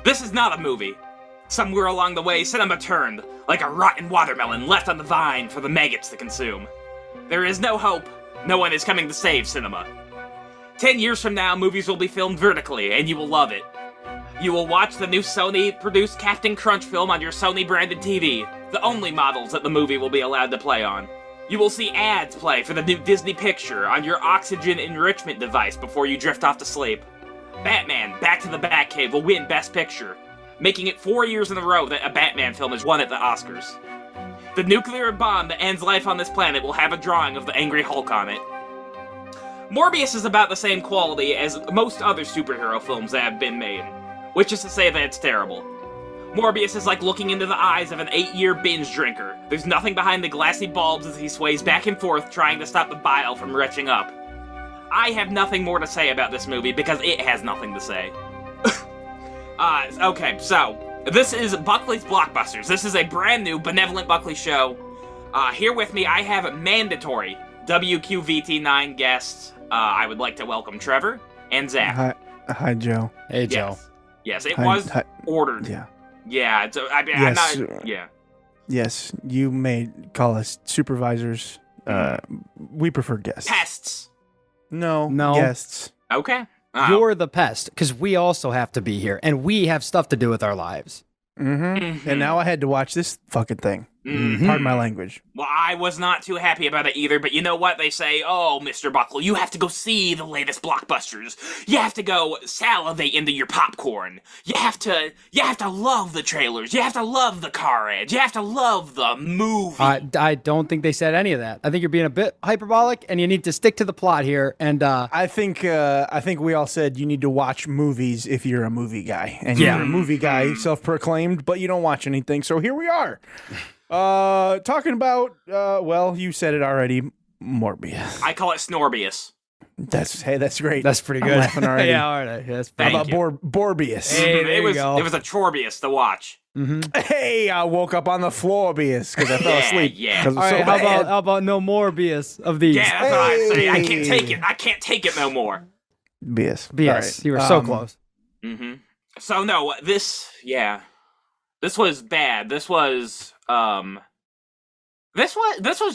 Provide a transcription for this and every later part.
This is not a movie. Somewhere along the way, cinema turned, like a rotten watermelon left on the vine for the maggots to consume. There is no hope. No one is coming to save cinema. 10 years from now, movies will be filmed vertically, and you will love it. You will watch the new Sony-produced Captain Crunch film on your Sony-branded TV, the only models that the movie will be allowed to play on. You will see ads play for the new Disney picture on your oxygen enrichment device before you drift off to sleep. Batman, Back to the Batcave will win Best Picture, making it 4 years in a row that a Batman film has won at the Oscars. The nuclear bomb that ends life on this planet will have a drawing of the Angry Hulk on it. Morbius is about the same quality as most other superhero films that have been made, which is to say that it's terrible. Morbius is like looking into the eyes of an 8-year binge drinker. There's nothing behind the glassy bulbs as he sways back and forth trying to stop the bile from retching up. I have nothing more to say about this movie because it has nothing to say. Okay, so, this is Buckley's Blockbusters. This is a brand new Benevolent Buckley show. Here with me, I have mandatory WQVT9 guests. I would like to welcome Trevor and Zach. Hi, Joe. Hey, Joe. Yes, it was ordered. Yeah. Yeah, Yes. I'm not, yeah. Yes, you may call us supervisors. We prefer guests. Pests. No, No. guests. Okay. You're the pest, because we also have to be here, and we have stuff to do with our lives. Mm-hmm. And now I had to watch this fucking thing. Mhm. Pardon my language. Well, I was not too happy about it either, but you know what? They say, oh, Mr. Buckley, you have to go see the latest blockbusters. You have to go salivate into your popcorn. You have to love the trailers. You have to love the car ads. You have to love the movie. I don't think they said any of that. I think you're being a bit hyperbolic, and you need to stick to the plot here. And I think we all said you need to watch movies if you're a movie guy, and Yeah. you're a movie guy, self-proclaimed, but you don't watch anything. So here we are, talking about. Well, you said it already, Morbius. I call it Snorbius. That's great. that's pretty I'm good. laughing already. Yeah, all right. Yeah, that's Thank How about you. Borbius? Hey, there it you was go. it was a Chorbius to watch. Hey, I woke up on the floorbius because I fell Yeah, asleep. yeah. 'Cause it was All right, so bad. how about no more BS of these? Yeah, that's what I say. I can't take Hey. it. I can't take it no more. BS. BS. All right. You were so close. Mm-hmm. So no, this was bad. This was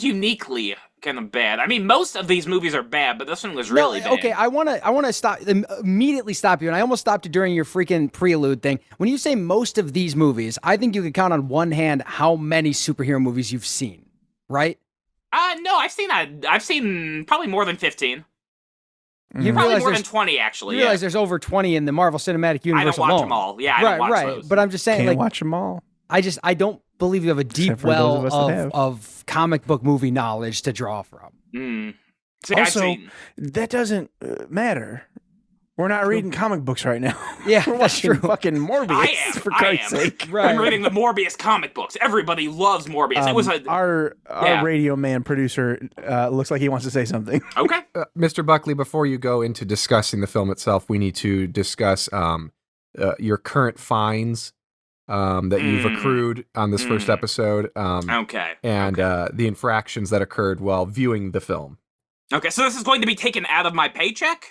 uniquely kind of bad. I mean, most of these movies are bad, but this one was really bad. Okay, I wanna immediately stop you, and I almost stopped you during your freaking prelude thing. When you say most of these movies, I think you can count on one hand how many superhero movies you've seen, right? No, I've seen probably more than 15. You Probably realize more than there's 20, actually. you realize there's over 20 in the Marvel Cinematic I Universe don't watch alone. them all. Yeah, I don't watch right. those. But I'm just saying, Can't like, watch them all. I don't believe you have a deep Except for those of well us that have. of comic book movie knowledge to draw from. See, I've Also, seen. that doesn't matter. We're not reading comic books right now. Yeah, We're that's watching true. fucking Morbius, I am. for I Christ's am. sake. Right. I'm reading the Morbius comic books. Everybody loves Morbius. It was a our yeah. radio man producer looks like he wants to say something. okay. Mr. Buckley, before you go into discussing the film itself, we need to discuss your current fines that you've accrued on this first episode, Okay. and the infractions that occurred while viewing the film. Okay. So this is going to be taken out of my paycheck.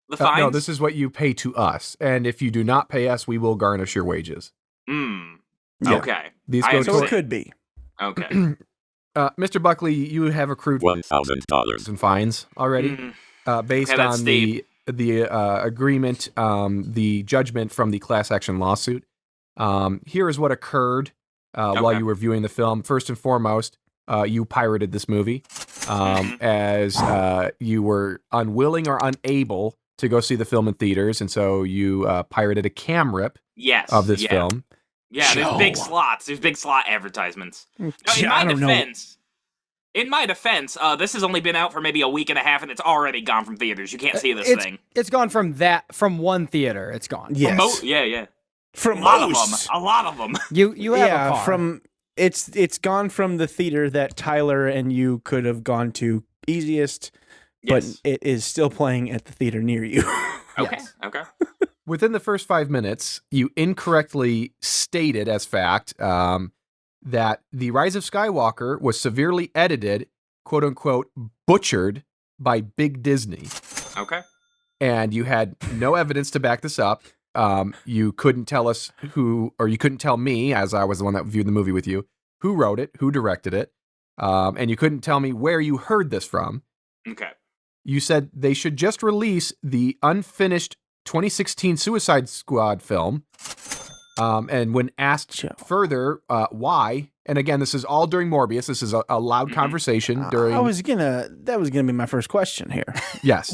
The fines. No, this is what you pay to us, and if you do not pay us, we will garnish your wages. Yeah. Okay. These I go So understand. it could be. Okay. Mr. Buckley, you have accrued $1,000. in fines already, based Okay, that's on steep. the agreement, the judgment from the class action lawsuit. Here is what occurred while Okay. you were viewing the film. First and foremost, you pirated this movie as you were unwilling or unable to go see the film in theaters, and so you pirated a cam rip Yes. of this yeah. film. Yeah, there's Joe. big slots. There's big slot advertisements. Now, in I my don't know. defense, this has only been out for maybe a week and a half, and it's already gone from theaters. You can't see this thing. It's gone from one theater. It's gone. Yes. Yeah. From A lot of most. them. A lot of them. You have a Yeah, car. it's gone from the theater that Tyler and you could have gone to easiest, but Yes. it is still playing at the theater near you. Okay. Yes. Okay. Within the first 5 minutes, you incorrectly stated as fact that The Rise of Skywalker was severely edited, quote unquote, butchered by Big Disney. Okay. And you had no evidence to back this up. you couldn't tell us who, or you couldn't tell me, as I was the one that viewed the movie with you, who wrote it, who directed it, and you couldn't tell me where you heard this from. Okay. You said they should just release the unfinished 2016 Suicide Squad film. And when asked further why, and again, this is all during Morbius. This is a loud conversation during. That was gonna be my first question here. Yes,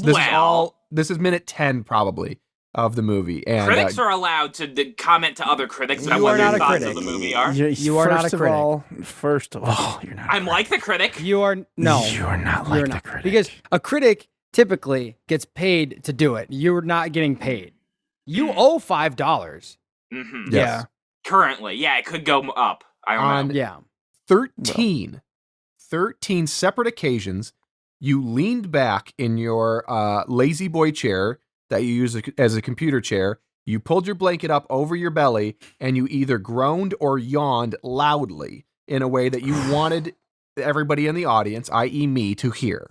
this is minute 10 probably of the movie. And critics are allowed to comment to other critics about what their thoughts of the movie are. You are not a critic. First of all, you're not. I'm like the critic. You are no. You are not like the critic. Because a critic typically gets paid to do it. You're not getting paid. You owe $5. Mm-hmm. Yes. Yeah. Currently, yeah, it could go up. I don't know. Yeah. 13 separate occasions, you leaned back in your lazy boy chair that you use as a computer chair. You pulled your blanket up over your belly, and you either groaned or yawned loudly in a way that you wanted everybody in the audience, i.e. me, to hear.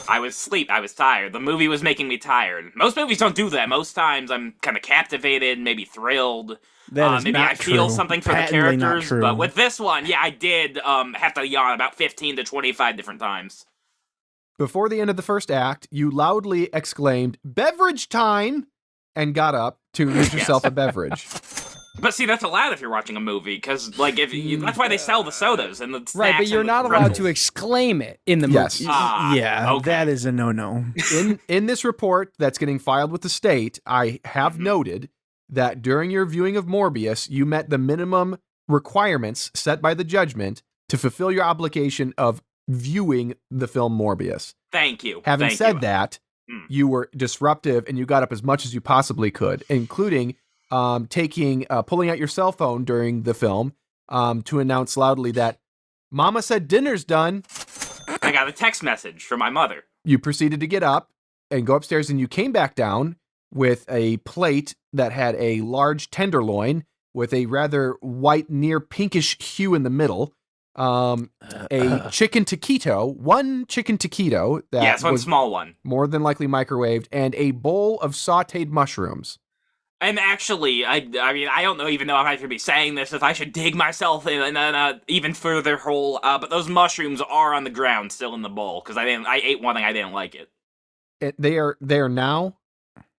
I was asleep. I was tired. The movie was making me tired. Most movies don't do that. Most times I'm kind of captivated, maybe thrilled. That is maybe not I feel true. something for Patently the not characters. true. But with this one, yeah, I did have to yawn about 15 to 25 different times. Before the end of the first act, you loudly exclaimed, "Beverage time!" and got up to get yourself a beverage. But see, that's allowed if you're watching a movie, because like that's why they sell the sodas and the snacks. Right, but you're and the not allowed pretzels. to exclaim it in the movie. Yes. Yeah, okay. that is a no-no. In this report that's getting filed with the state, I have noted that during your viewing of Morbius, you met the minimum requirements set by the judgment to fulfill your obligation of viewing the film Morbius. Thank you. Having Thank said you. that, you were disruptive and you got up as much as you possibly could, including pulling out your cell phone during the film to announce loudly that Mama said dinner's done. I got a text message from my mother. You proceeded to get up and go upstairs, and you came back down with a plate that had a large tenderloin with a rather white, near pinkish hue in the middle. A chicken taquito, one chicken taquito that Yes, one was small one. more than likely microwaved, and a bowl of sautéed mushrooms. And actually, I mean, I don't even know if I should be saying this, if I should dig myself in an even further hole, but those mushrooms are on the ground still in the bowl, because I ate one and I didn't like it. They are now.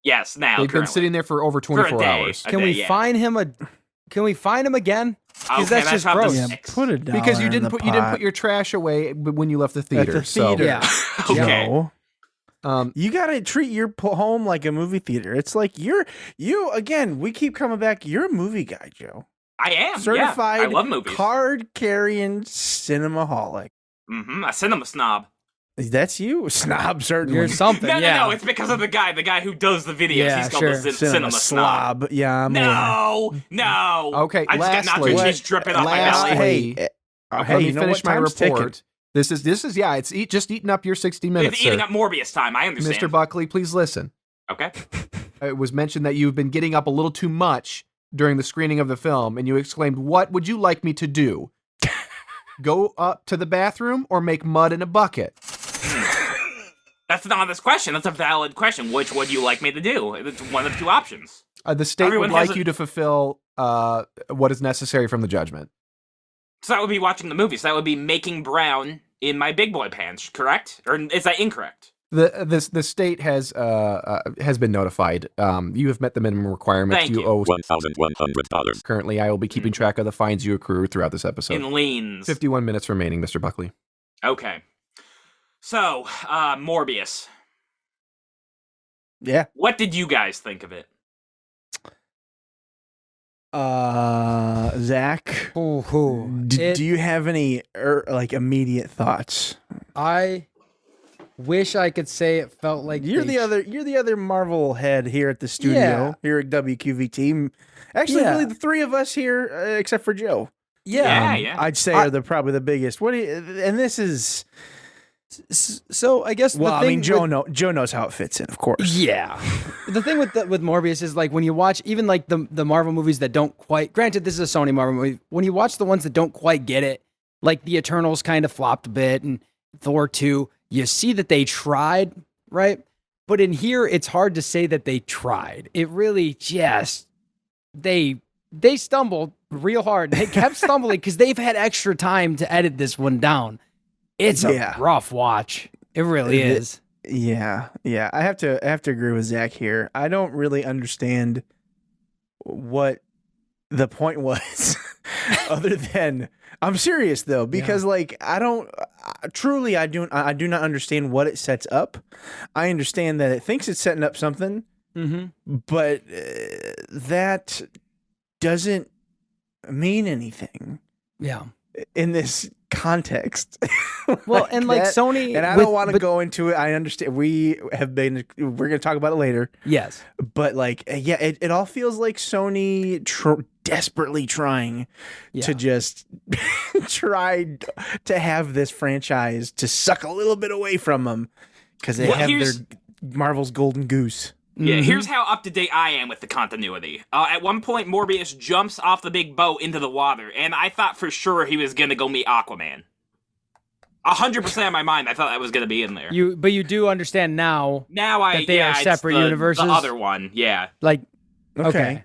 Yes, now, They've been currently. sitting there for over For a 24 day. hours. Can we find him again? Okay, that's just up to gross. Yeah, 6. put it down. Because you didn't put your trash away when you left the theater. the theater. Yeah. Okay. Joe, you gotta treat your home like a movie theater. It's like you again. We keep coming back. You're a movie guy, Joe. I am. Certified Yeah, I love movies. card carrying cinemaholic. A cinema snob. That's you, snob. Certainly, You're something. No, it's because of the guy who does the videos. Yeah, He's called sure. the cinema snob. slob. Yeah, I'm No. Okay, I just got lastly- nacho cheese dripping off my lastly- belly. Hey, Let hey, me you know finish what? my Time's report. ticking. This is it's just eating up your 60 minutes, It's eating sir. up Morbius time. I understand. Mr. Buckley, please listen. Okay. It was mentioned that you've been getting up a little too much during the screening of the film, and you exclaimed, "What would you like me to do? Go up to the bathroom or make mud in a bucket?" That's not this question. That's a valid question. Which would you like me to do? It's one of two options. The state Everyone would has like a- you to fulfill what is necessary from the judgment. So that would be watching the movie. So that would be making brown in my big boy pants, correct? Or is that incorrect? The state has been notified. You have met the minimum requirements. Thank you. owe $1,100. currently. I will be keeping track of the fines you accrue throughout this episode. In leans. 51 minutes remaining, Mr. Buckley. Okay. So, Morbius. Yeah. What did you guys think of it? Zach, Ooh. do you have any immediate thoughts? I wish I could say it felt like You're the other Marvel head here at the studio, Yeah. here at WQVT. Actually, Yeah. really, the three of us here, except for Joe. Yeah. I'd say are probably the biggest. And this is So I guess well. the I thing mean, Joe with- Joe knows how it fits in, of course. Yeah. The thing with Morbius is like when you watch even like the Marvel movies that don't quite, granted this is a Sony Marvel movie, when you watch the ones that don't quite get it, like the Eternals kind of flopped a bit and Thor 2, you see that they tried, right? But in here, it's hard to say that they tried. It really just they stumbled real hard. They kept stumbling because they've had extra time to edit this one down. It's a rough watch. It really is. Yeah. I have to agree with Zach here. I don't really understand what the point was, other than I'm serious though, because like I do not understand what it sets up. I understand that it thinks it's setting up something, but that doesn't mean anything. Yeah. In this context. Well, and like that, Sony, and I don't want to go into it. I understand we're going to talk about it later. Yes. But like, yeah, it all feels like Sony desperately trying to just try to have this franchise to suck a little bit away from them because they have their Marvel's golden goose. Yeah, here's how up-to-date I am with the continuity. At one point, Morbius jumps off the big boat into the water, and I thought for sure he was gonna go meet Aquaman. 100% of my mind, I thought that was gonna be in there. But you do understand now that they are separate universes? The other one, yeah. Like, okay.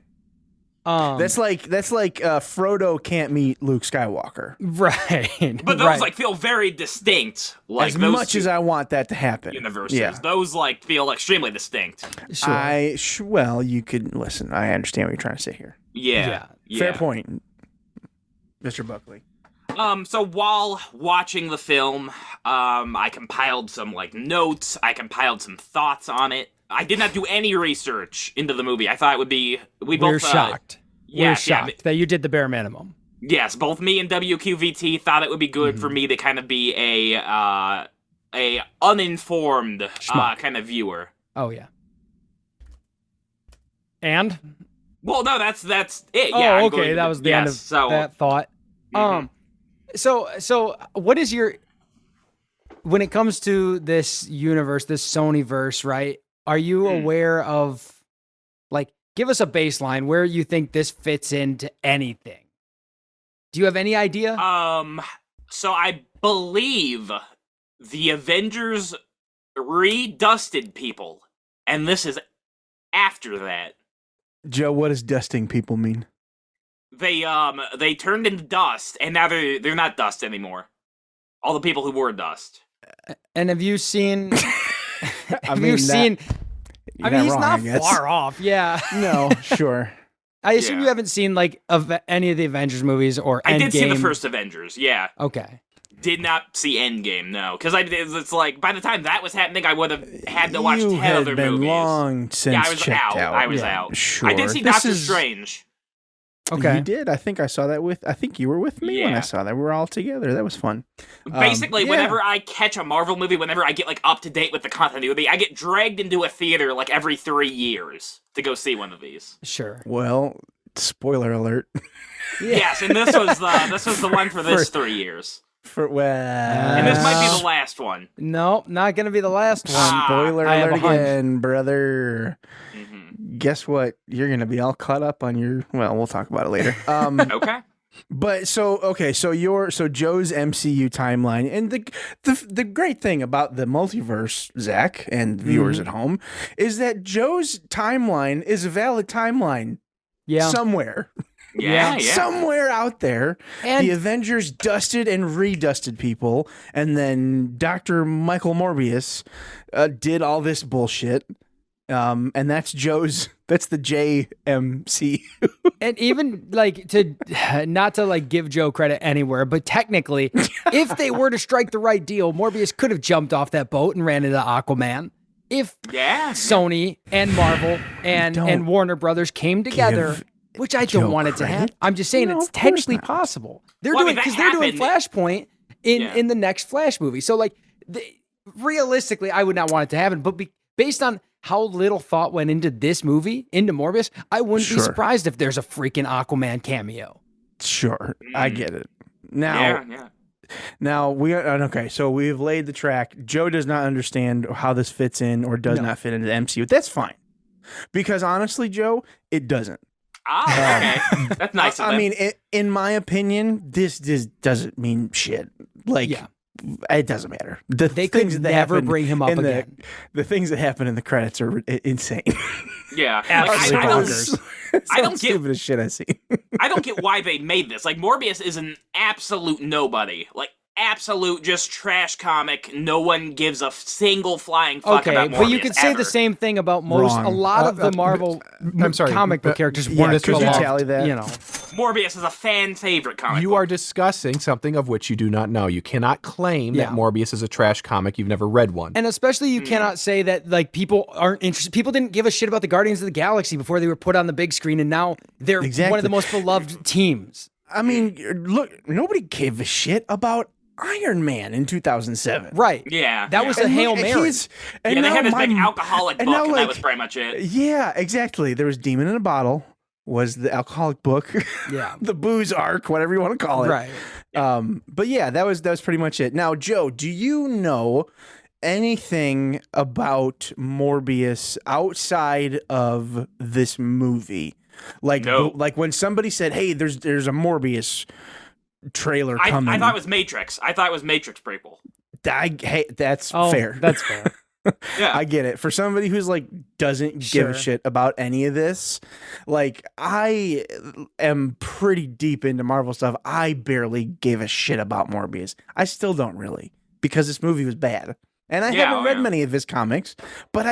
That's like Frodo can't meet Luke Skywalker. Right. But those like feel very distinct. Like as much as I want that to happen. Universes. Those like feel extremely distinct. Sure. Well, you could listen. I understand what you're trying to say here. Yeah. Fair point, Mr. Buckley. So while watching the film, I compiled some like notes. I compiled some thoughts on it. I did not do any research into the movie. I thought it would be. We're shocked. We're shocked that you did the bare minimum. Yes, both me and WQVT thought it would be good for me to kind of be a uninformed kind of viewer. Oh yeah. And? Well, no, that's it. Oh, yeah. Okay, that was the end of that thought. So what is your, when it comes to this universe, this Sony-verse, right? Are you aware of, like, give us a baseline where you think this fits into anything? Do you have any idea? So I believe the Avengers redusted people, and this is after that. Joe, what does dusting people mean? They turned into dust, and now they're not dust anymore. All the people who were dust. And have you seen? He's wrong, not far off. Yeah. No, sure. I assume you haven't seen like any of the Avengers movies or Endgame. I did see the first Avengers. Yeah. Okay. Did not see Endgame, no, because it's like by the time that was happening, I would have had to watch 10 other movies. Long since I was out. I was out. Sure. I did see Doctor Strange. Okay. You did? I think I saw that I think you were with me when I saw that. We were all together. That was fun. Basically, whenever I catch a Marvel movie, whenever I get like up to date with the continuity, I get dragged into a theater like every 3 years to go see one of these. Sure. Well, spoiler alert. Yes, and this was the one for this 3 years. And this might be the last one. No, not going to be the last one. Spoiler alert again, brother. Guess what? You're going to be all caught up on your... Well, we'll talk about it later. Okay. But so Joe's MCU timeline, and the great thing about the multiverse, Zach, and viewers at home, is that Joe's timeline is a valid timeline. Yeah. Yeah. Somewhere out there, the Avengers dusted and redusted people, and then Dr. Michael Morbius did all this bullshit. And that's the JMC. And even like not to like give Joe credit anywhere, but technically, if they were to strike the right deal, Morbius could have jumped off that boat and ran into Aquaman. If Sony and Marvel and Warner Brothers came together, which I don't want it to happen. I'm just saying it's technically possible. They're doing Flashpoint in the next Flash movie. So like realistically, I would not want it to happen, but based on how little thought went into this movie, into Morbius, I wouldn't be surprised if there's a freaking Aquaman cameo. Sure, I get it. Now, so we've laid the track. Joe does not understand how this fits in or does not fit into the MCU. That's fine. Because honestly, Joe, it doesn't. Okay. That's nice of them. I mean, in my opinion, this doesn't mean shit. Like, it doesn't matter. They could never bring him up again. The things that happen in the credits are insane. Yeah. I don't get stupidest shit I see. I don't get why they made this. Like, Morbius is an absolute nobody. Like, absolute just trash comic. No one gives a single flying fuck Okay, about Morbius. but you could say ever. the same thing about most. Wrong. A lot of the Marvel I'm sorry, comic book but- characters yeah, weren't could you beloved, tally that? You know, Morbius is a fan favorite comic. You book. are discussing something of which you do not know. You cannot claim Yeah. that Morbius is a trash comic. You've never read one. and especially you cannot say that like people aren't interested. People didn't give a shit about the Guardians of the Galaxy before they were put on the big screen, and now they're one Exactly. of the most beloved teams. I mean, look, nobody gave a shit about Iron Man in 2007. Right? Yeah. That was a And Hail look, Mary. he's- and Yeah, they now had this my- big alcoholic and book, now, and that like, was pretty much it. Yeah, exactly. There was Demon in a Bottle, was the alcoholic book. Yeah. The booze arc, whatever you want to call it. Right. But yeah, that was pretty much it. Now, Joe, do you know anything about Morbius outside of this movie? Like, No. like when somebody said, "Hey, there's a Morbius trailer coming." I thought it was Matrix. I thought it was Matrix prequel. Hey, that's Oh, fair. That's fair. Yeah. I get it. For somebody who's like doesn't give a Sure. shit about any of this, like I am pretty deep into Marvel stuff. I barely gave a shit about Morbius. I still don't really because this movie was bad. And I Yeah, haven't oh, read yeah. many of his comics, but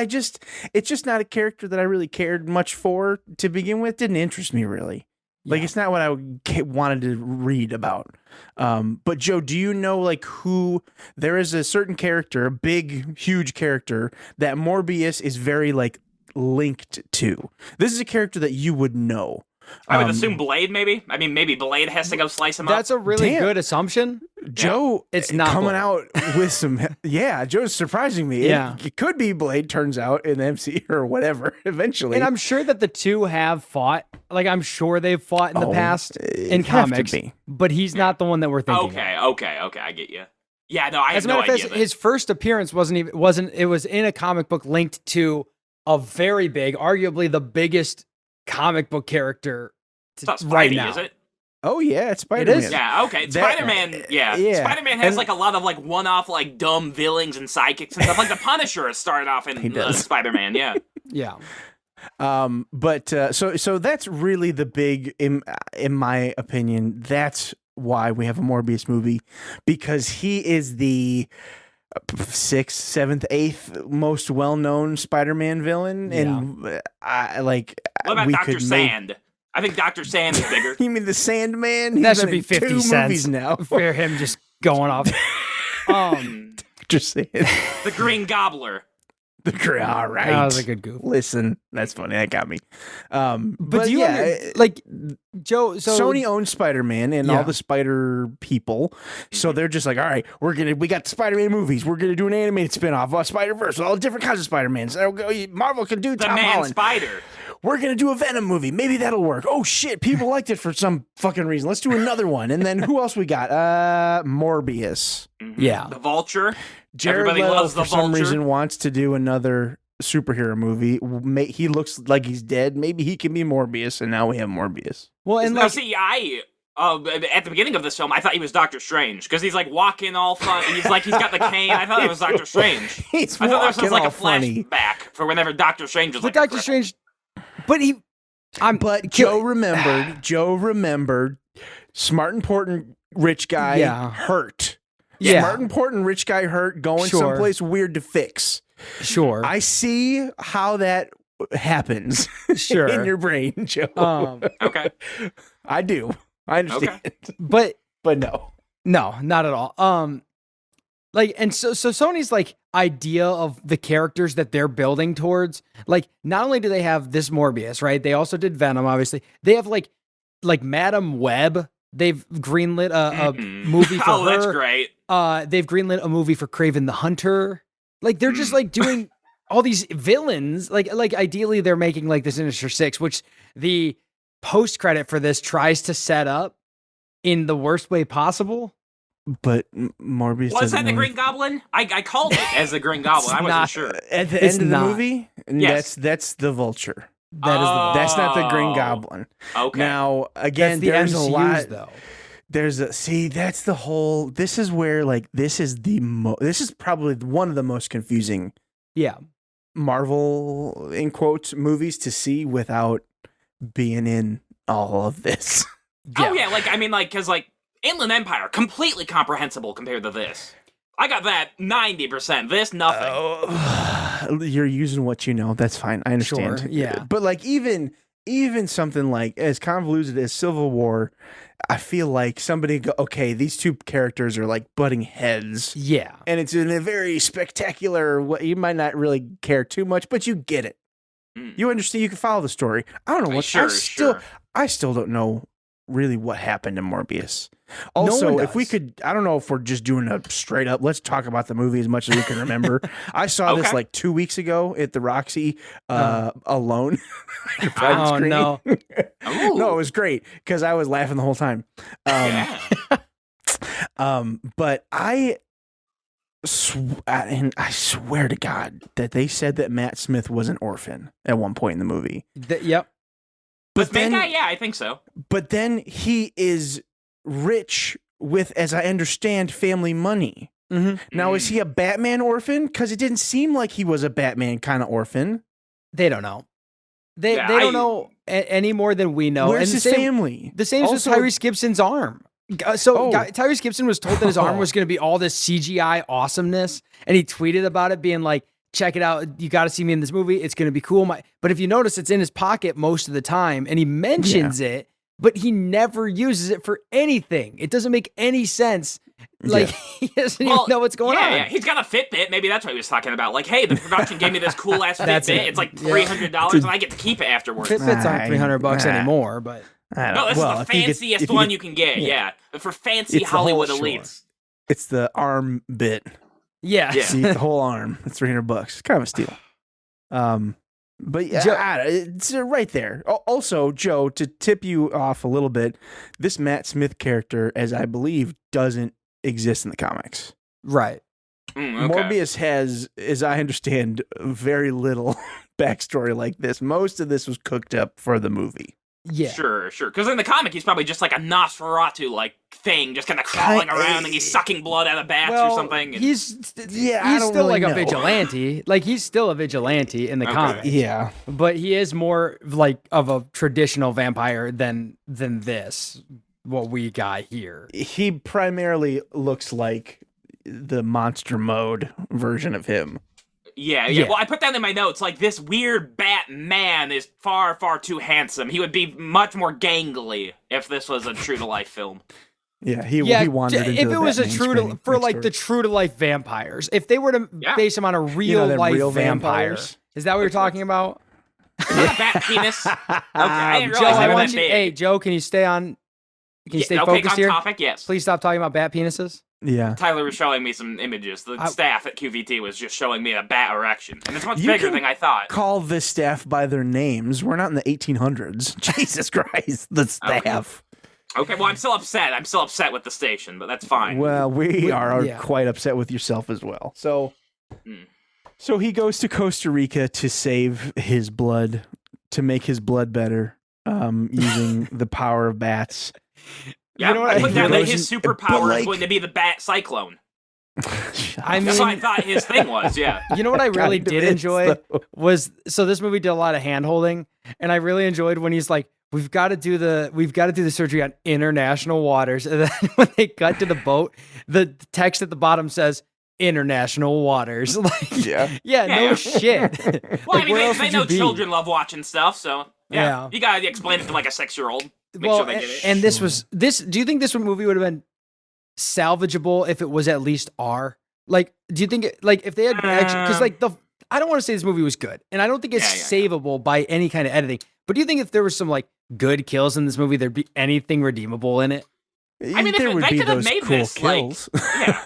it's just not a character that I really cared much for to begin with. Didn't interest me really. Like it's not what I wanted to read about. But Joe, do you know like who there is a certain character, a big, huge character that Morbius is very like linked to? This is a character that you would know. I would assume Blade, maybe. I mean, maybe Blade has to go slice him That's up. a really Damn. good assumption. Joe, It's not coming Blade. out with some. Yeah, Joe's surprising me. Yeah. It could be Blade. Turns out in the MCU or whatever. Eventually, And I'm sure that the two have fought. Like I'm sure they've fought in the Oh, past it in have to comics. be. But he's not the one that we're thinking. Of. Okay, I get you. Yeah, no, I As have a no matter of idea. fact, his first appearance wasn't. It was in a comic book linked to a very big, arguably the biggest comic book character It's not Spidey, right now. is it? Oh yeah, it's Spider-Man. is? Yeah, okay. That- Spider-Man, yeah. yeah. Spider-Man has And- like a lot of like one-off like dumb villains and sidekicks and stuff. Like the Punisher has started off He in does. Spider-Man, yeah. Yeah. But so that's really the big in my opinion. That's why we have a Morbius movie because he is the sixth, seventh, eighth most well-known Spider-Man villain, and I like. What about we Dr. could Sand? I think Dr. Sand is bigger. You mean the Sandman? He's That been should be in 50 two cents movies now. for him just going off. Just saying. The Green Gobbler. All right. That was a good goof. Listen, that's funny. That got me. But do you yeah, like Joe? So Sony owns Spider-Man and Yeah. all the Spider people, so they're just like, all right, we got the Spider-Man movies. We're gonna do an animated spin-off of Spider-Verse, all different kinds of Spider-Mans. Marvel can do The Tom Man Holland. Spider. We're gonna do a Venom movie. Maybe that'll work. Oh shit, people liked it for some fucking reason. Let's do another one. And then who else we got? Morbius. yeah, The Vulture. Jared Everybody Leto, loves the for some Vulture. reason, wants to do another superhero movie. He looks like he's dead. Maybe he can be Morbius, and now we have Morbius. well, and Now, like see, at the beginning of this film, I thought he was Doctor Strange because he's like walking all fun. He's got the cane. I thought it was Doctor Strange. He's I thought this walking was like all a funny. flashback for whenever Doctor Strange was but like a Doctor cripple. Strange, but he, But Joe remembered. Joe remembered. Smart, important, rich guy Yeah. hurt. Yeah. Smart, important, rich guy hurt. Going Sure. someplace weird to fix. Sure, I see how that happens sure. in your brain, Joe. Okay. I do. I understand. but But no. no, not at all. Like, and so Sony's like idea of the characters that they're building towards, like, not only do they have this Morbius, right? They also did Venom, obviously. They have like Madam Web. They've greenlit a movie for Oh, her. that's great. They've greenlit a movie for Kraven the Hunter. Like, they're just like doing all these villains. Like ideally they're making like this Sinister Six, which the post credit for this tries to set up in the worst way possible. But Morbius Was doesn't that the know Green Goblin? I called it as the Green Goblin. I wasn't not- sure. At the It's end of the not. movie, and Yes. that's the Vulture. That is the That's not the Green Oh. Goblin. Okay. Now, again, That's the there's MCU's a lot. though. There's a that's the whole. This is where like this is probably one of the most confusing Yeah. Marvel in quotes movies to see without being in all of this. Oh yeah, like I mean, like because like Inland Empire completely comprehensible compared to this. I got that 90%. This nothing. You're using what you know. That's fine. I understand. Sure, yeah. But like even something like as convoluted as Civil War, I feel like somebody go, okay, these two characters are like butting heads. Yeah. And it's in a very spectacular way. You might not really care too much, but you get it. You understand. You can follow the story. I don't know what. Sure. I still don't know really what happened in Morbius. No Also, one if we does. could, I don't know if we're just doing a straight up, let's talk about the movie as much as we can remember. I saw this Okay. like 2 weeks ago at the Roxy alone. Oh, no. Ooh. No, it was great because I was laughing the whole time. Yeah. But I swear to God that they said that Matt Smith was an orphan at one point in the movie. Yep. But then, yeah, I think so. But then he is rich with, as I understand, family money. Mm-hmm. Now, is he a Batman orphan? Because it didn't seem like he was a Batman kind of orphan. They don't know. They Yeah, don't know any more than we know. Where's and his family? The same Also- as Tyrese Gibson's arm. So Oh. Tyrese Gibson was told that his arm was going to be all this CGI awesomeness, and he tweeted about it, being like, "Check it out! You got to see me in this movie. It's going to be cool." But if you notice, it's in his pocket most of the time, and he mentions it, but he never uses it for anything. It doesn't make any sense. Like he doesn't even know what's going on. Yeah, he's got a Fitbit. Maybe that's what he was talking about. Like, hey, the production gave me this cool ass That's Fitbit. it. It's like Yeah. $300, and I get to keep it afterwards. Fitbits aren't $300 Nah. anymore, but No, this is the fanciest one you can get. Yeah, for fancy It's the whole Hollywood shore. elites. It's the arm bit. yeah. Yeah. See, the whole arm. It's $300. Kind of a steal. But yeah, Joe- it's right there. Also, Joe, to tip you off a little bit, this Matt Smith character, as I believe, doesn't exist in the comics. Right. Okay. Morbius has, as I understand, very little backstory like this. Most of this was cooked up for the movie. Yeah. Sure. Because in the comic, he's probably just like a Nosferatu-like thing, just kind of crawling around, and he's sucking blood out of bats or something. And... He's I don't still really like a know. vigilante. Like he's still a vigilante in the Okay. comics. Yeah. But he is more like of a traditional vampire than this. What we got here. He primarily looks like the monster mode version of him. Yeah. Yeah. Well, I put that in my notes. Like, this weird Batman is far, far too handsome. He would be much more gangly if this was a true-to-life film. Yeah, he wandered into if the it was a Batman true screen to for next like door. the true to life vampires, if they were to Yeah. base him on a real them life real vampire, vampires? is that what you're talking about? Bat penis. Okay, I didn't Joe, realize they I were want that you. big. Hey, Joe, can you stay on? Can you stay okay, focused on here? topic, yes. Please stop talking about bat penises. Yeah. Tyler was showing me some images. The staff at QVT was just showing me a bat erection. And it's much You bigger can than I thought. Call the staff by their names. We're not in the 1800s. Jesus Christ, the staff. Okay, well, I'm still upset. I'm still upset with the station, but that's fine. Well, we are yeah. quite upset with yourself as well. So, Hmm. so he goes to Costa Rica to save his blood, to make his blood better, using the power of bats. Yeah, You know what I put I- down that He his goes- superpower but, like- is going to be the bat cyclone. I That's what I mean, thought his thing was, yeah. you know what I really Kind of did is, enjoy though. was so this movie did a lot of hand holding, and I really enjoyed when he's like, we've got to do the surgery on international waters, and then when they cut to the boat, the text at the bottom says international waters. Like, Yeah. no shit. Well, Like, I mean, where else they would you know be? children love watching stuff, so yeah. Yeah. You gotta explain it to like a 6-year-old. Make Well, sure they get it. and this was this. Do you think this movie would have been salvageable if it was at least R? Like, do you think like if they had actually because like I don't want to say this movie was good, and I don't think it's savable by any kind of editing. But do you think if there was some like good kills in this movie, there'd be anything redeemable in it? I mean, there if would they be could have those made cool this kills. like, yeah.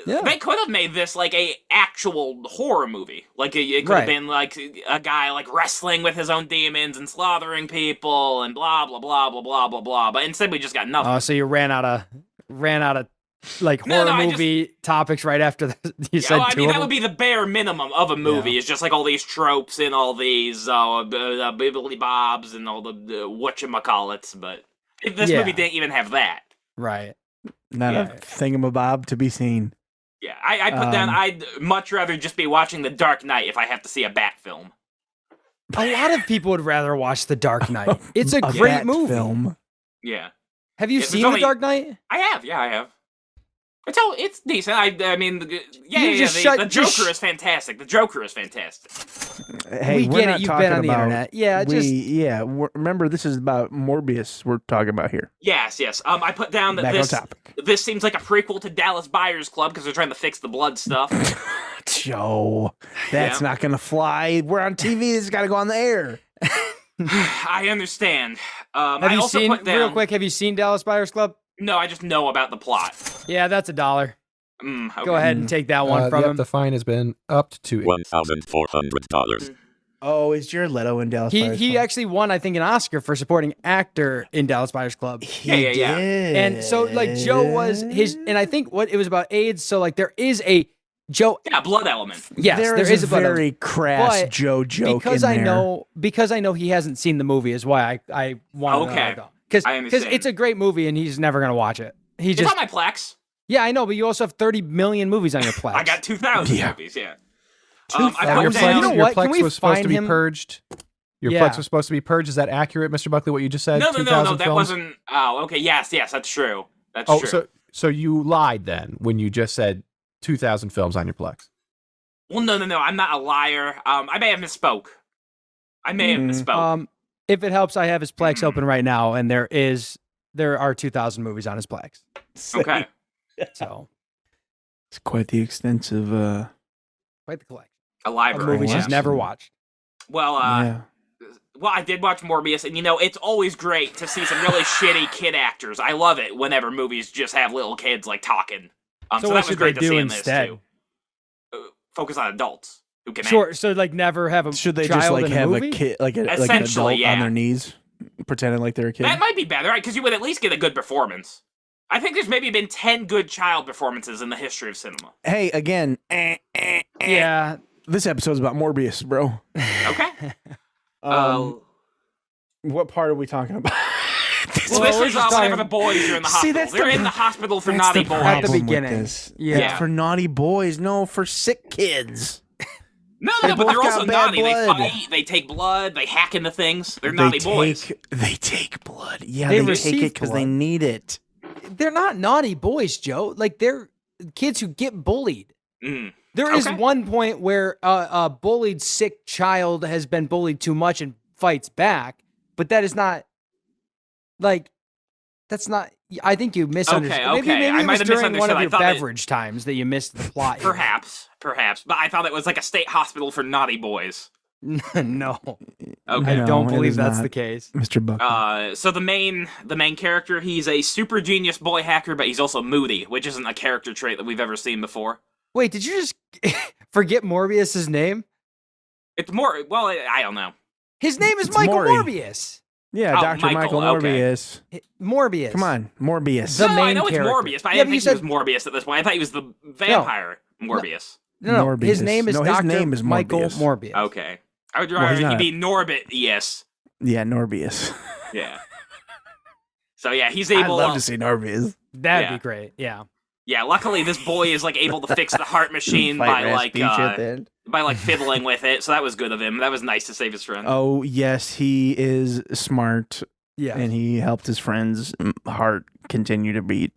Yeah. They could have made this like a actual horror movie. Like it could Right. have been like a guy like wrestling with his own demons and slaughtering people and blah blah blah blah blah blah blah. But instead, we just got nothing. Oh, so you ran out of like No, horror I movie topics right after you said I two mean, of that them? would be the bare minimum of a movie. It's just like all these tropes and all these bibbly bobs and all the whatchamacallits. But this Yeah. movie didn't even have that. Right. Not a thingamabob to be seen. Yeah, I put down. I'd much rather just be watching The Dark Knight if I have to see a bat film. A lot of people would rather watch The Dark Knight. It's a great Bat movie. film. Yeah. Have you There's seen only- The Dark Knight? I have. Yeah, I have. It's decent. I mean, just the Joker is fantastic. The Joker is fantastic. Hey, We we're get not it. You've talking been on the about, internet. Yeah, remember, this is about Morbius we're talking about here. Yes. I put down that Back on topic. this seems like a prequel to Dallas Buyers Club because they're trying to fix the blood stuff. Joe, that's not going to fly. We're on TV. It's got to go on the air. I understand. Have I you also seen, put down, real quick, have you seen Dallas Buyers Club? No, I just know about the plot. Yeah, that's $1. Okay. Go ahead and take that one from him. The fine has been upped to $1,400. Oh, is Jared Leto in Dallas Buyers He Club? actually won, I think, an Oscar for supporting actor in Dallas Buyers Club. He Yeah. did. And so, like, Joe was his, and I think it was about AIDS. So, like, there is a Joe. Yeah, blood element. Yes, there there is a a blood very element. crass But Joe joke because in I there. know he hasn't seen the movie is why I want to Okay. know. Because I understand. it's a great movie and he's never gonna watch it. He It's just on my Plex. yeah, I know, but you also have 30 million movies on your Plex. I got 2,000 Yeah. movies. Yeah. 2,000. I your put You down. know Plex, what? Can your we Plex was supposed to find be him- purged. Your Yeah. Plex was supposed to be purged. Is that accurate, Mr. Buckley? What you just said? No, 2,000 that films? wasn't. Oh, okay. Yes, that's true. That's Oh, true. so you lied then when you just said 2,000 films on your Plex. Well, no. I'm not a liar. I may have misspoke. If it helps, I have his Plex open right now, and there are 2,000 movies on his Plex. Okay. So It's quite the extensive. quite the collection A of library. movies yeah. he's never watched. Well, Yeah. well, I did watch Morbius, and it's always great to see some really shitty kid actors. I love it whenever movies just have little kids like talking. So So what that was should great they to do see instead? in this too. Focus on adults who can Sure. So like never have a Should they child just like in have movie? a kid, like an Essentially, adult on yeah. their knees, pretending like they're a kid? That might be better, right? Because you would at least get a good performance. I think there's maybe been 10 good child performances in the history of cinema. Hey, again, Yeah. this episode's about Morbius, bro. Okay. What part are we talking about? Well, Well, this we're is just whenever talking- the boys are in the See, hospital. that's They're the in the pro- hospital for That's naughty the boys. At the problem with beginning. this. Yeah. It's for naughty boys. No, for sick kids. No, They but they're both also got bad naughty. blood. They fight, they take blood, they hack into things. They're naughty boys. They take blood. Yeah, They they, take receive it because they blood. need it. They're not naughty boys, Joe. Like they're kids who get bullied. Mm. There is Okay. one point where a bullied sick child has been bullied too much and fights back, but that is not like that's not. I think you misunderstood. Okay. Maybe I it might was have during one misunderstood. of I your thought that- beverage times that you missed the plot. here. Perhaps. But I thought it was like a state hospital for naughty boys. No, Okay. I No, don't it believe is that's not. the case. Mr. Buck. So the main character, he's a super genius boy hacker, but he's also moody, which isn't a character trait that we've ever seen before. Wait, did you just forget Morbius's name? It's more, well, I don't know. His name is It's Michael Maury. Morbius. Yeah, Oh, Dr. Michael Michael, okay. Morbius. Morbius. Come on, Morbius. The No, I main know character. it's Morbius, but I Yeah, didn't but you think he said- was Morbius at this point. I thought he was the vampire Morbius. No, Morbius. his name is No, his Dr. name is Michael Morbius. Morbius. Okay. I would Well, rather he's he not- be Norbit, yes. Yeah, Norbius. Yeah. So yeah, he's I'd able love to see Norbius. That'd Yeah. be great. Yeah. Yeah, luckily this boy is like able to fix the heart machine Fight by Rasputia at the end. fiddling with it. So that was good of him. That was nice to save his friend. Oh, yes, he is smart, Yeah. and he helped his friend's heart continue to beat.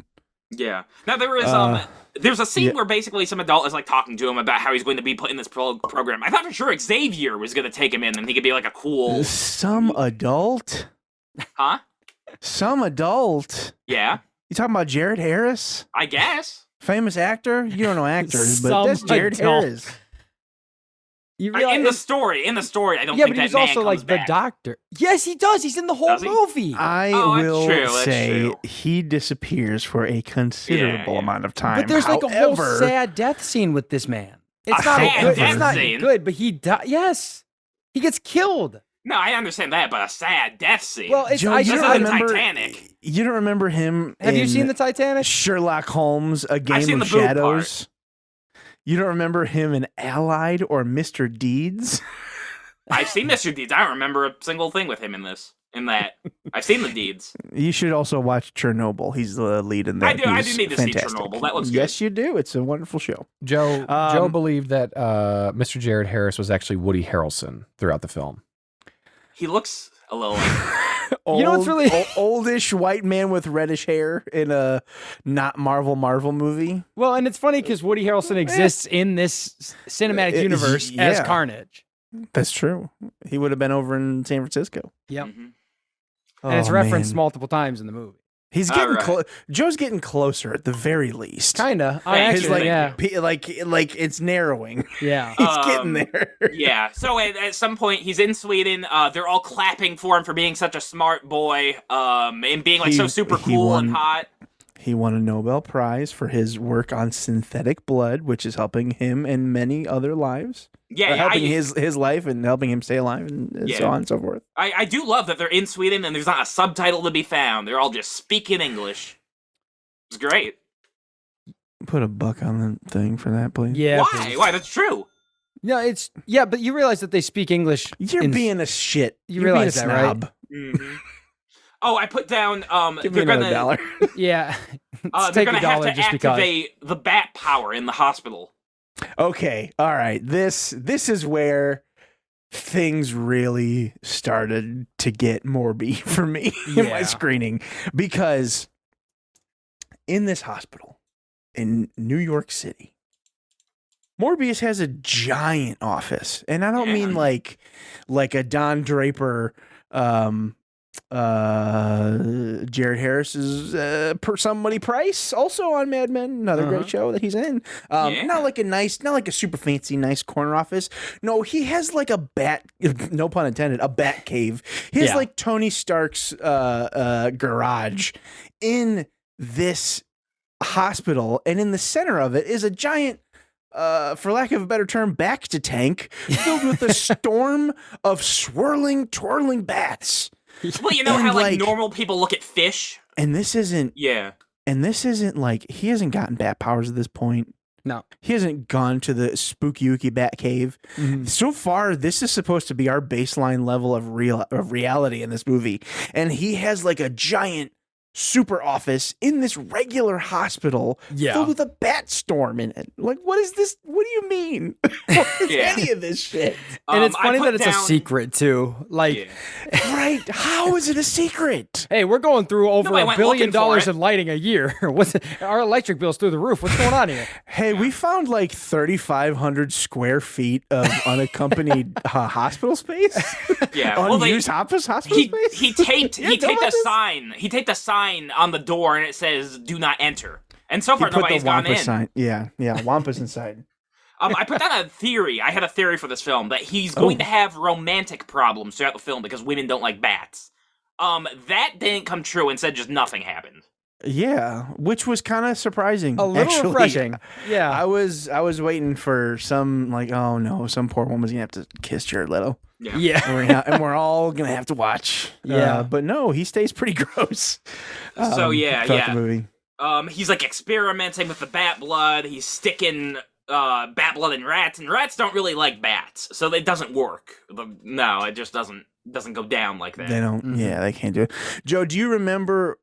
Yeah. Now there is there's a scene yeah. where basically some adult is like talking to him about how he's going to be put in this program. I thought for sure Xavier was going to take him in and he could be like a cool, Some adult? huh? Some adult? Yeah, You talking about Jared Harris? I guess. Famous actor? You don't know actors, but Some that's Jared adult. Harris. You In the realize, story, I don't yeah, think but he's that man also comes like back. the doctor. Yes, he does. He's in the whole Does he? movie. I Oh, that's will true, that's say true. he disappears for a considerable Yeah. amount of time. but there's like a whole However, sad death scene with this man. It's A not sad good. death It's not scene? good, but he yes, he gets killed. No, I understand that, but a sad death scene. Well, it's Joe, I you just This don't isn't remember Titanic. You don't remember him? have you in seen the Titanic? Sherlock Holmes: A Game seen of the boob Shadows? You don't remember him in Allied or Mr. Deeds? I've seen Mr. Deeds. I don't remember a single thing with him in that. I've seen the deeds. You should also watch Chernobyl. He's the lead in that. I do He's need to see fantastic. Chernobyl. That looks good. Yes, you do. It's a wonderful show. Joe believed that Mr. Jared Harris was actually Woody Harrelson throughout the film. He looks a little like... Old, You know what's really- oldish white man with reddish hair in a not Marvel movie. Well, and it's funny because Woody Harrelson exists in this cinematic universe as yeah. Carnage. That's true. He would have been over in San Francisco. Yep. Mhm. And it's Oh, referenced man. multiple times in the movie. He's getting Alright. close. Joe's getting closer at the very least. Kinda. Thank His you, like, thank you. like it's narrowing. Yeah. He's getting there. Yeah. So at some point, he's in Sweden. They're all clapping for him for being such a smart boy, and being like so super he cool won- and hot. He won a Nobel Prize for his work on synthetic blood, which is helping him and many other lives. Yeah, Or helping I, his life and helping him stay alive and Yeah. so on and so forth. I do love that they're in Sweden and there's not a subtitle to be found. They're all just speaking English. It's great. Put a buck on the thing for that, please. Yeah. Why? please. Why? That's true. No, it's but you realize that they speak English. You're in- being a shit. You You're realize being a that, right? snob. Mhm. Oh, I put down. Give me they're another gonna, dollar. Yeah. they're Take gonna a dollar have to just because. activate the bat power in the hospital. Okay, all right. This is where things really started to get Morby for me in my Yeah. screening, because in this hospital in New York City, Morbius has a giant office, and I don't mean Yeah. like a Don Draper Jared Harris's per somebody price, also on Mad Men, another great show that he's in. Yeah. Not like a super fancy nice corner office. No, he has like a bat, no pun intended, a bat cave. He has Yeah. like Tony Stark's garage in this hospital, and in the center of it is a giant, for lack of a better term, back to tank filled with a storm of swirling, twirling bats. Well, you know And, how like- normal people look at fish. And this isn't like, he hasn't gotten bat powers at this point. No. He hasn't gone to the spooky bat cave. Mhm. So far, this is supposed to be our baseline level of reality in this movie. And he has like a giant super office in this regular hospital Yeah. filled with a bat storm in it. Like, what is this? What do you mean? What is Yeah. any of this shit? And it's I funny put that it's a down- secret too. Like, Yeah. Right? How is it a secret? hey, we're going through over Nobody $1 went billion looking for it. in lighting a year. What's our electric bill's through the roof? What's going on here? Hey, we found like 3,500 square feet of unaccompanied hospital space. Yeah. Well, Unused hospital he space. he taped Yeah, he tell taped about a this. sign. He taped a sign on the door and it says "Do not enter." And so He far, put the nobody's gone in. Wampus sign. Yeah, Wampus inside. I put down a theory. I had a theory for this film that he's going to have romantic problems throughout the film because women don't like bats. That didn't come true. Instead, just nothing happened. Yeah, which was kind of surprising. A little actually. refreshing. Yeah. I was waiting for some, like, oh no, some poor woman's gonna have to kiss Jared Leto, yeah. and we're all gonna have to watch. Yeah. But no, he stays pretty gross. So throughout the movie. He's like experimenting with the bat blood. He's sticking bat blood in rats, and rats don't really like bats, so it doesn't work. No, it just doesn't go down like that. They don't. Mhm. Yeah, they can't do it. Joe, do you remember?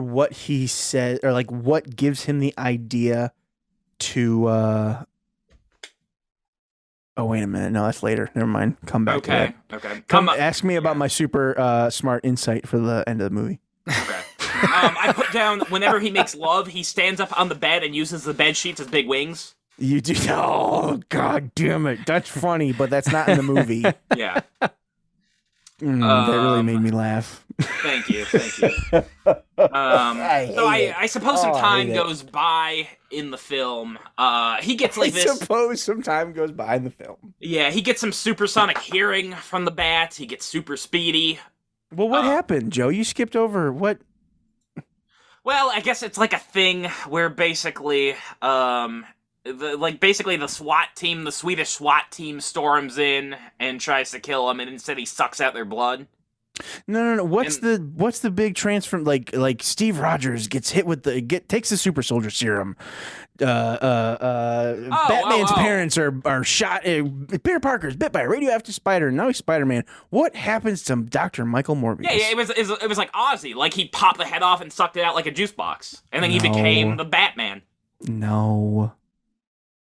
What he said, or like what gives him the idea to? Oh, wait a minute. No, that's later. Never mind. Come back to Okay. that. Okay. Ask me about my super smart insight for the end of the movie. Okay. I put down whenever he makes love, he stands up on the bed and uses the bed sheets as big wings. You do. Oh, god damn it. That's funny, but that's not in the movie. Yeah. That really made Um, me laugh. Thank you. So I suppose some Oh, I time hate it. goes by in the film. He gets like I this. suppose some time goes by in the film. Yeah, he gets some supersonic hearing from the bat. He gets super speedy. Well, what happened, Joe? You skipped over what? Well, I guess it's like a thing where basically, the SWAT team, the Swedish SWAT team, storms in and tries to kill him, and instead he sucks out their blood. No. What's the big transfer? Like Steve Rogers gets hit with takes the super soldier serum. Batman's parents are shot. Peter Parker's bit by a radioactive spider. And now he's Spider-Man. What happens to Dr. Michael Morbius? Yeah, it was like Ozzy. Like he popped the head off and sucked it out like a juice box, and then he No. became the Batman. No.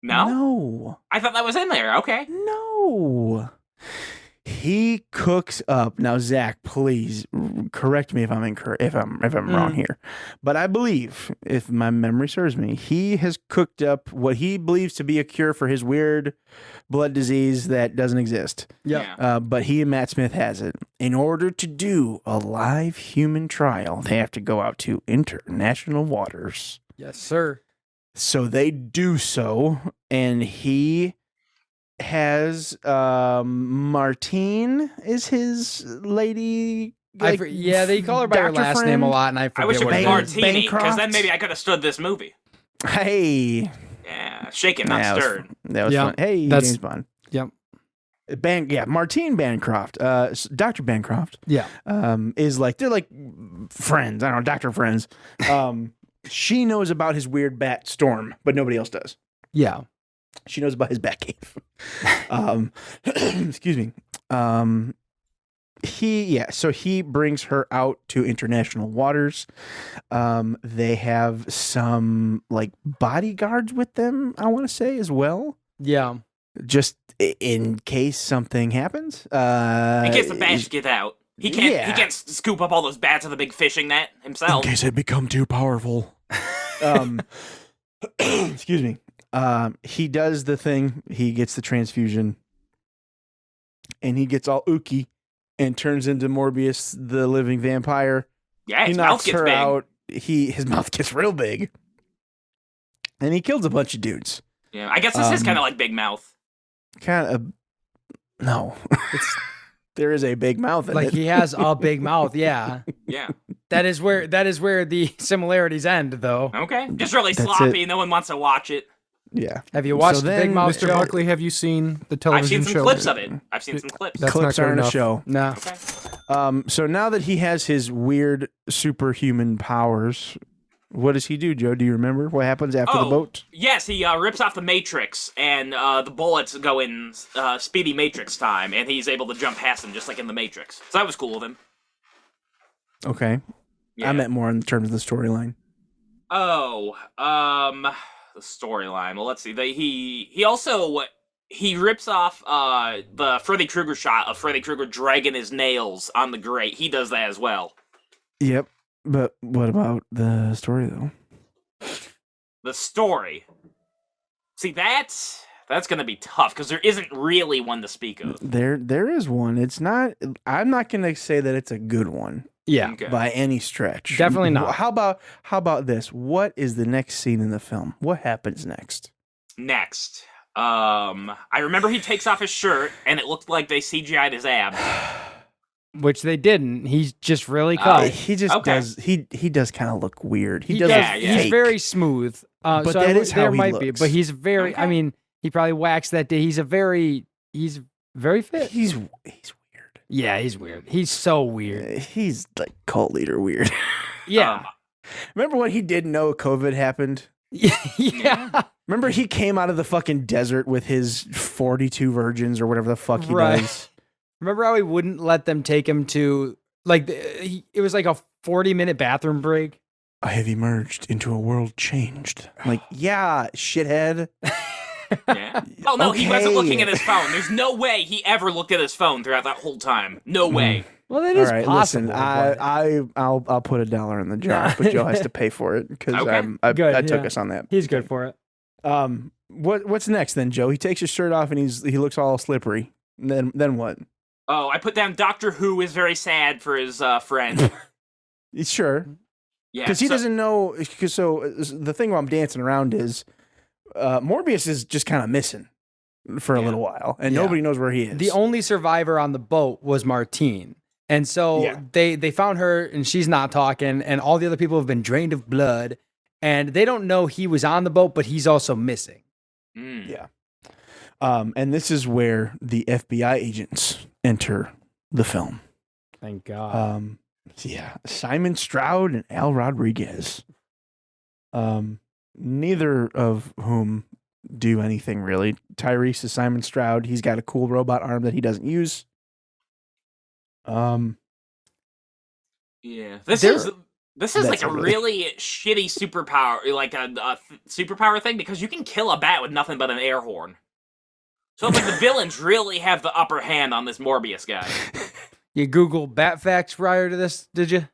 No, No. I thought that was in there. Okay. No. He cooks up. Now, Zach, please correct me if I'm incorrect, if I'm wrong here. But I believe, if my memory serves me, he has cooked up what he believes to be a cure for his weird blood disease that doesn't exist. Yeah. But he and Matt Smith has it. In order to do a live human trial, they have to go out to international waters. Yes, sir. So they do so, and he has Martine is his lady. They call her by her doctor last friend. name a lot, and I I forget wish it what was it is. Martini, because Bancroft? then maybe I could have stood this movie. Hey, Yeah, shaken, not Yeah, stirred. that was Yeah, fun. Hey, that's- James Bond. Yep. Martine Bancroft, Dr. Bancroft, Yeah. is like, they're like friends. I don't know, doctor friends. She knows about his weird bat storm, but nobody else does. Yeah. She knows about his bat cave. Excuse me. So he brings her out to international waters. They have some like bodyguards with them, I want to say, as well. Yeah. Just in case something happens. In case the bats get out. He can't yeah. he can't scoop up all those bats with a big fishing net himself. In case they become too powerful. Excuse me. He does the thing. He gets the transfusion. And he gets all ooky and turns into Morbius, the living vampire. Yeah, He his mouth knocks gets her big. out. His mouth gets real big. And he kills a bunch of dudes. Yeah, I guess this is kind of like Big Mouth. Kind of. No. There is a big mouth in Like it. he has a big mouth. Yeah. Yeah. That is where the similarities end, though. Okay. Just really That's sloppy. No one wants to watch it. Yeah. Have you watched So the then, Big Mouth Mr. show? Buckley, have you seen the I've television seen show? some clips of it. I've seen some clips. That's Clips not good aren't a enough. show. No. Okay. So now that he has his weird superhuman powers, what does he do, Joe? Do you remember what happens after the boat? Yes, he rips off the Matrix, and the bullets go in speedy Matrix time, and he's able to jump past them just like in the Matrix. So that was cool of him. Okay. Yeah. I meant more in terms of the storyline. Oh, the storyline. Well, let's see. He also he rips off the Freddy Krueger shot of Freddy Krueger dragging his nails on the grate. He does that as well. Yep. But what about the story, though? The story. See, that's gonna be tough because there isn't really one to speak of. There is one. It's not. I'm not going to say that it's a good one Yeah. Okay. by any stretch. Definitely not. How about this? What is the next scene in the film? What happens next? Next, I remember he takes off his shirt, and it looked like they CGI'd his ab. Which they didn't. He's just really cut. He just okay. does. He does kind of look weird. He He does. does. Yeah, yeah. He's fake. very smooth. But so that is how there he might be. looks. But he's very. Okay. I mean, he probably waxed that day. He's very fit. He's weird. Yeah, he's weird. He's so weird. He's like cult leader weird. Yeah. Remember when he didn't know COVID happened? Yeah. Remember he came out of the fucking desert with his 42 virgins or whatever the fuck he Right. does. Remember how he wouldn't let them take him to it was like a 40-minute bathroom break. I have emerged into a world changed. Like, yeah, shithead. Yeah. Oh no, he wasn't Okay. looking at his phone. There's no way he ever looked at his phone throughout that whole time. No way. Well, that All is right, possible. listen, but- I'll put $1 in the jar, but Joe has to pay for it because Okay. Good, I took yeah. us on that. He's good for it. What's next then, Joe? He takes his shirt off and he looks all slippery. And then what? Oh, I put down Doctor Who is very sad for his friend. Sure, Yeah, because he so- doesn't know. Because the thing while I'm dancing around is Morbius is just kind of missing for a Yeah. little while, and Yeah. nobody knows where he is. The only survivor on the boat was Martine. And so Yeah. they found her and she's not talking, and all the other people have been drained of blood, and they don't know he was on the boat, but he's also missing. Mm. Yeah. And this is where the FBI agents enter the film. Thank God. Yeah, Simon Stroud and Al Rodriguez. Neither of whom do anything really. Tyrese is Simon Stroud. He's got a cool robot arm that he doesn't use. Yeah, this There- is like That's a a really- really shitty superpower, like a superpower thing, because you can kill a bat with nothing but an air horn. So it's like the villains really have the upper hand on this Morbius guy. You Google bat facts prior to this, did you?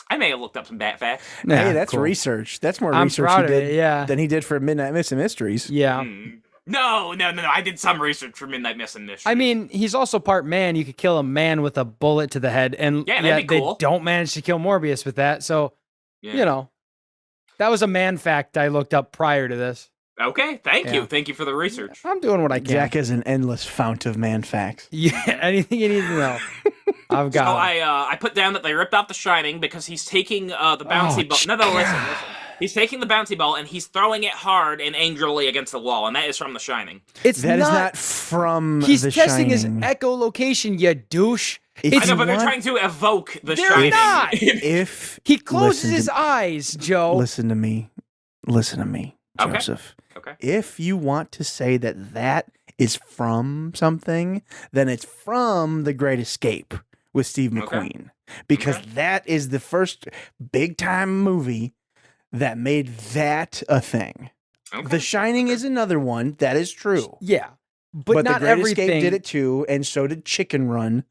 I may have looked up some bat facts. Hey, that's cool. research. That's more I'm research proud he of did it, yeah. than he did for Midnight Missing Mysteries. Yeah. No. I did some research for Midnight Missing Mysteries. I mean, he's also part man. You could kill a man with a bullet to the head, and Yeah, that'd be cool. they don't manage to kill Morbius with that. So, you know, that was a man fact I looked up prior to this. Okay, thank Yeah. you. Thank you for the research. I'm doing what I can. Jack is an endless fount of man facts. Yeah, anything you need to know, I've So got. I put down that they ripped off The Shining because he's taking the bouncy ball. No, listen. He's taking the bouncy ball and he's throwing it hard and angrily against the wall, and that is from The Shining. It's That is not from He's The testing his Shining. echolocation, you douche. If I know, you but they're want- trying to evoke The They're Shining. not! If He closes listen to- his eyes, Joe. Listen to me, Okay. Joseph. Okay. If you want to say that is from something, then it's from The Great Escape with Steve Okay. McQueen, because that is the first big time movie that made that a thing. Okay. The Shining is another one that is true. Yeah, but not The Great everything. Escape did it too, and so did Chicken Run,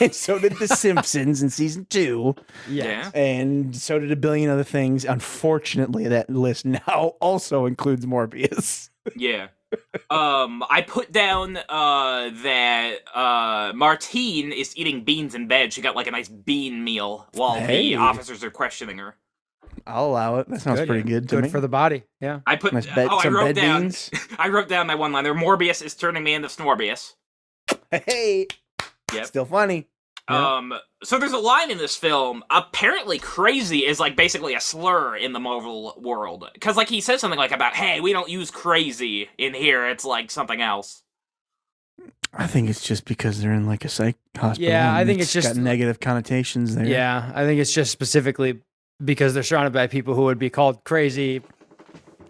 and so did The Simpsons in season 2. Yeah. And so did a billion other things. Unfortunately, that list now also includes Morbius. Yeah. I put down that Martine is eating beans in bed. She got like a nice bean meal while Hey. the officers are questioning her. I'll allow it. That sounds pretty good to Good me. for the body. Yeah. I put Nice bed- I some wrote bed down beans. I wrote down my one liner. Morbius is turning me into Snorbius. Hey, Yep. still funny. So there's a line in this film. Apparently, crazy is like basically a slur in the Marvel world. Because like he says something like about, hey, we don't use crazy in here. It's like something else. I think it's just because they're in like a psych hospital. Yeah, and I think it's just- got negative connotations there. Yeah. I think it's just specifically because they're surrounded by people who would be called crazy.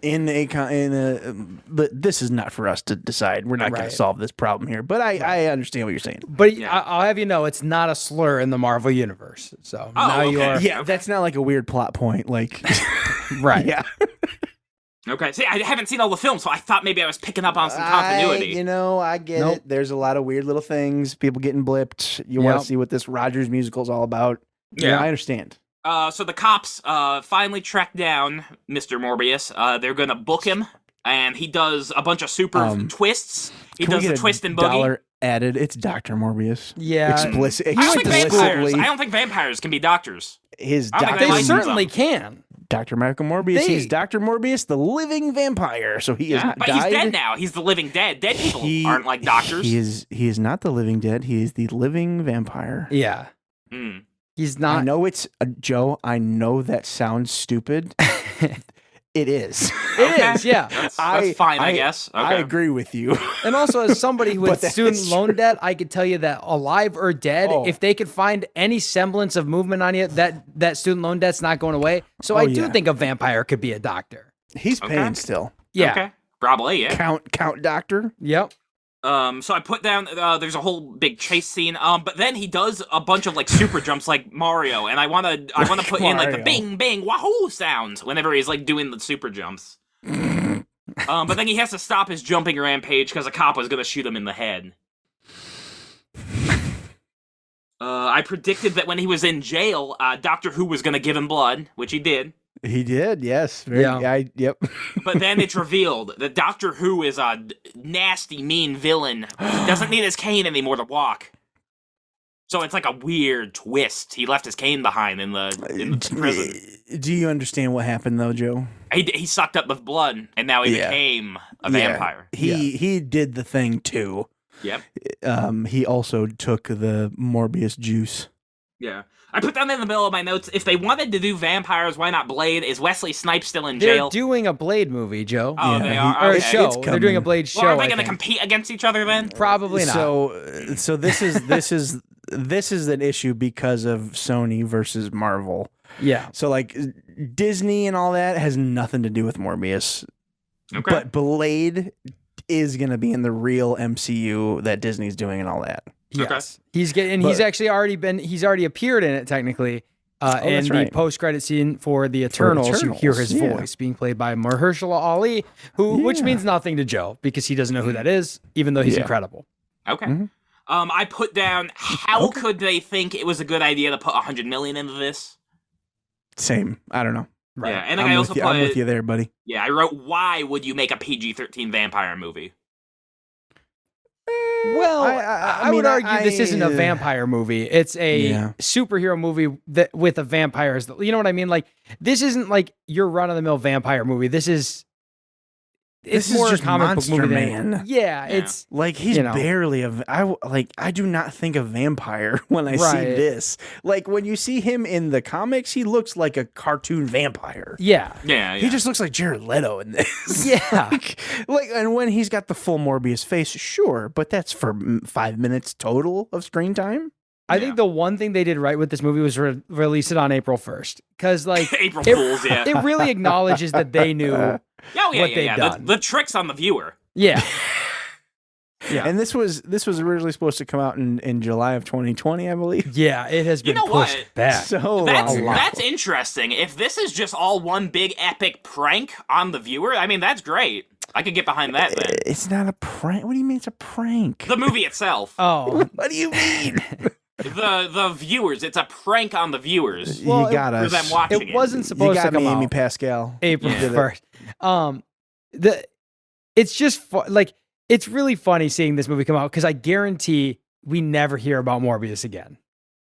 But this is not for us to decide. We're not going Right. to solve this problem here. But I understand what you're saying. But Yeah. I'll have you know, it's not a slur in the Marvel universe. So now you okay. are Yeah, that's not like a weird plot point. Like, right. yeah. Okay, see, I haven't seen all the films, so I thought maybe I was picking up on some continuity. I get Nope. it. There's a lot of weird little things. People getting blipped. You want Yep. to see what this Rogers musical is all about. Yeah. I understand. So the cops finally track down Mr. Morbius. They're gonna book him, and he does a bunch of super twists. He Can we does the get twist and a boogie. dollar added? It's Dr. Morbius. Yeah. Explicit. I don't think Explicitly. vampires can be doctors. His I don't think Dr. They like certainly can. Dr. Michael Morbius. He's Dr. Morbius, the living vampire. So he is not but died. he's dead now. He's the living dead. Dead people aren't like doctors. He is not the living dead. He is the living vampire. Yeah. Hmm. He's I not. know it's Joe. I know that sounds stupid. It is. It is, yeah. That's fine, I guess. Okay. I agree with you. And also, as somebody But with that student is loan true. debt, I could tell you that alive or dead, Oh. if they could find any semblance of movement on you, that student loan debt's not going away. So I do yeah. think a vampire could be a doctor. He's paying still. Yeah. Okay. Probably, yeah. Count doctor. Yep. So I put down, there's a whole big chase scene, but then he does a bunch of, like, super jumps like Mario, and I wanna put in, like, the Mario. bing, bing, wahoo sounds whenever he's, like, doing the super jumps. But then he has to stop his jumping rampage because a cop was gonna shoot him in the head. I predicted that when he was in jail, Doctor Who was gonna give him blood, which he did. He did. Yes. Very, Yeah. Yep. But then it's revealed that Doctor Who is a nasty, mean villain. He doesn't need his cane anymore to walk. So it's like a weird twist. He left his cane behind in the prison. Do you understand what happened though, Joe? He sucked up the blood, and now he became a vampire. He did the thing too. Yep. He also took the Morbius juice. Yeah. I put down in the middle of my notes, if they wanted to do vampires, why not Blade? Is Wesley Snipes still in They're jail? doing a Blade movie, Joe. Oh, Yeah, they he- are? Or a Okay. show. It's They're doing a coming. Blade show. Well, are they I going to think. compete against each other then? Probably not. So this is an issue because of Sony versus Marvel. Yeah. So like Disney and all that has nothing to do with Morbius. Okay. But Blade is going to be in the real MCU that Disney's doing and all that. Yes. He's getting. He's But- actually already been. He's already appeared in it technically. And that's the right. post-credit scene for the Eternals, you hear his Eternals, yeah. voice being played by Mahershala Ali, which Yeah. means nothing to Joe because he doesn't know who that is, even though he's Yeah. incredible. Okay. Mhm. I put down how could they think it was a good idea to put $100 million into this? Same. I don't know. Right. Yeah, and then I'm I with also you. put. I'm with you there, buddy. Yeah, I wrote why would you make a PG-13 vampire movie? Well, I would argue this isn't a vampire movie. It's a superhero movie that with a vampire. You know what I mean? Like this isn't like your run-of-the-mill vampire movie. This is more just a comic book Monster movie Man. than it's Like he's you know. barely I do not think of vampire when I see Right. this. Like when you see him in the comics, he looks like a cartoon vampire. yeah. He just looks like Jared Leto in this. Yeah. like and when he's got the full Morbius face, sure, but that's for 5 minutes total of screen time. I think the one thing they did right with this movie was release it on April 1st. Because like April Fools, yeah. it really acknowledges that they knew what they've done. The trick's on the viewer. Yeah. Yeah. And this was originally supposed to come out in July of 2020, I believe. Yeah, it has been know pushed what? back. So That's long. that's interesting. If this is just all one big epic prank on the viewer, I mean that's great. I could get behind that then. It's not a prank. What do you mean it's a prank? The movie itself. Oh. What do you mean? The viewers. It's a prank on the viewers. Well, you got For us. them watching it. It wasn't You supposed to got come me, Amy out Pascal. April Yeah. Did it. 1st. It's just like it's really funny seeing this movie come out because I guarantee we never hear about Morbius again.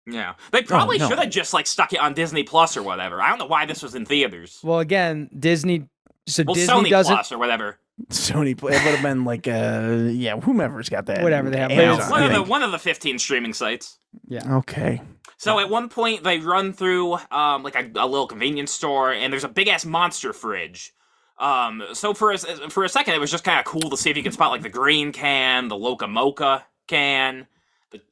Yeah. They probably no. should have just like stuck it on Disney Plus or whatever. I don't know why this was in theaters. Well, again, Disney. So Well, Disney Sony doesn't. Plus or whatever. Sony, it would have been like, whomever's got that. Whatever they have. Amazon, One I of the think. one of the 15 streaming sites. Okay. So at one point they run through like a little convenience store and there's a big ass monster fridge. So for a second it was just kind of cool to see if you could spot like the green can, the Loca Mocha can,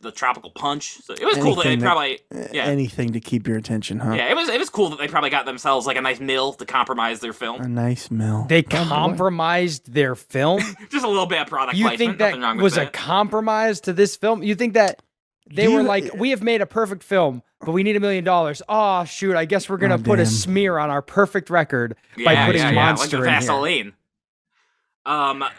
the tropical punch. So it was cool that they probably Anything to keep your attention, huh? Yeah, it was cool that they probably got themselves like a nice meal to compromise their A film. nice mill. They compromised their film. Just a little bit of product You placement. think that nothing wrong with was a that. compromise to this film? You think that they were like, we have made a perfect film, but we need $1 million. Oh shoot! I guess we're gonna put a damn. smear on our perfect record by putting Monster like in here. Vaseline.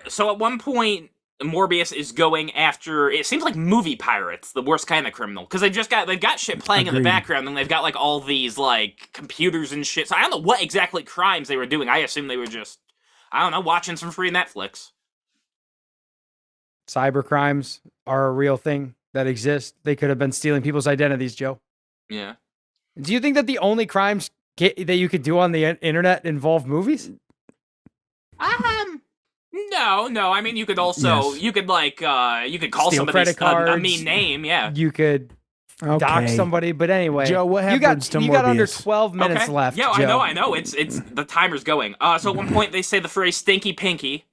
So at one point, Morbius is going after. It seems like movie pirates, the worst kind of criminal, because they've got shit playing in the Agreed. background, and they've got like all these like computers and shit. So I don't know what exactly crimes they were doing. I assume they were just, I don't know, watching some free Netflix. Cyber crimes are a real thing that exist. They could have been stealing people's identities, Joe. Yeah. Do you think that the only crimes that you could do on the internet involve movies? No. I mean, you could also you could call Steal somebody credit a cards. mean name. Yeah. You could dox somebody, but anyway. Joe, what happens to You got under Morbius? 12 minutes Okay. left. Yeah, Joe. I know. It's the timer's going. So at one point they say the phrase "stinky pinky."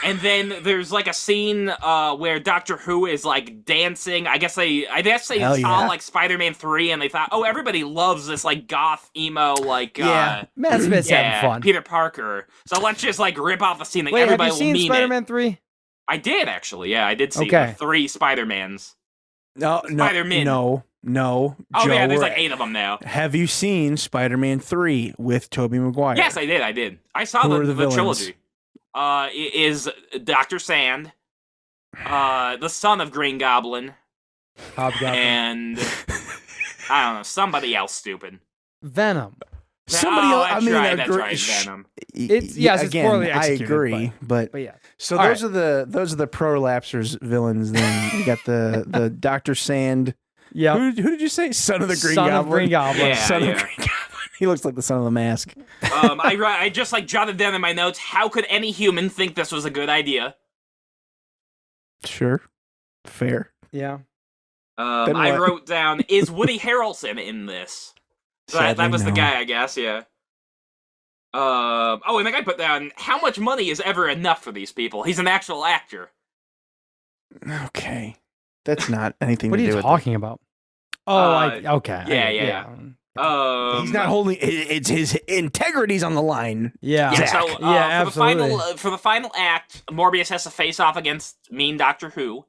And then there's like a scene where Doctor Who is like dancing. I guess they Hell saw yeah. like Spider-Man 3 and they thought, oh, everybody loves this like goth emo like Matt Smith's having fun. Peter Parker. So let's just like rip off a scene that Wait, have everybody you will seen meme Spider-Man it. 3? I did actually. Yeah, I did see Okay. the 3 Spider-Mans. No, Spider-Man. No. Oh Joe, yeah, there's like 8 of them now. Have you seen Spider-Man 3 with Tobey Maguire? Yes, I did. I saw Who are the the villains? trilogy. It is Dr. Sand, the son of Green Goblin, Hobgoblin. and I don't know, somebody else stupid. Venom. Somebody else. I mean, That's right, Venom. It's poorly I executed, agree, but But yeah. so All those are the prolapsers villains. Then you got the Dr. Sand. Yeah. Who did you say? Son of the Green Son Goblin. of Green Goblin. Yeah. Son of Green Goblin. He looks like the son of the mask. I just like jotted down in my notes, how could any human think this was a good idea? Sure, fair. Yeah. Then I what? wrote down, is Woody Harrelson in this? So that Sadly, was the no. guy, I guess, yeah. And the guy put down, how much money is ever enough for these people? He's an actual actor. Okay, that's not anything What to are do you with talking about? Oh, okay. Yeah. He's not holding. It's his integrity's on the line. Yeah. Yeah, Zach. so Yeah, for the final act, Morbius has to face off against mean Doctor Who.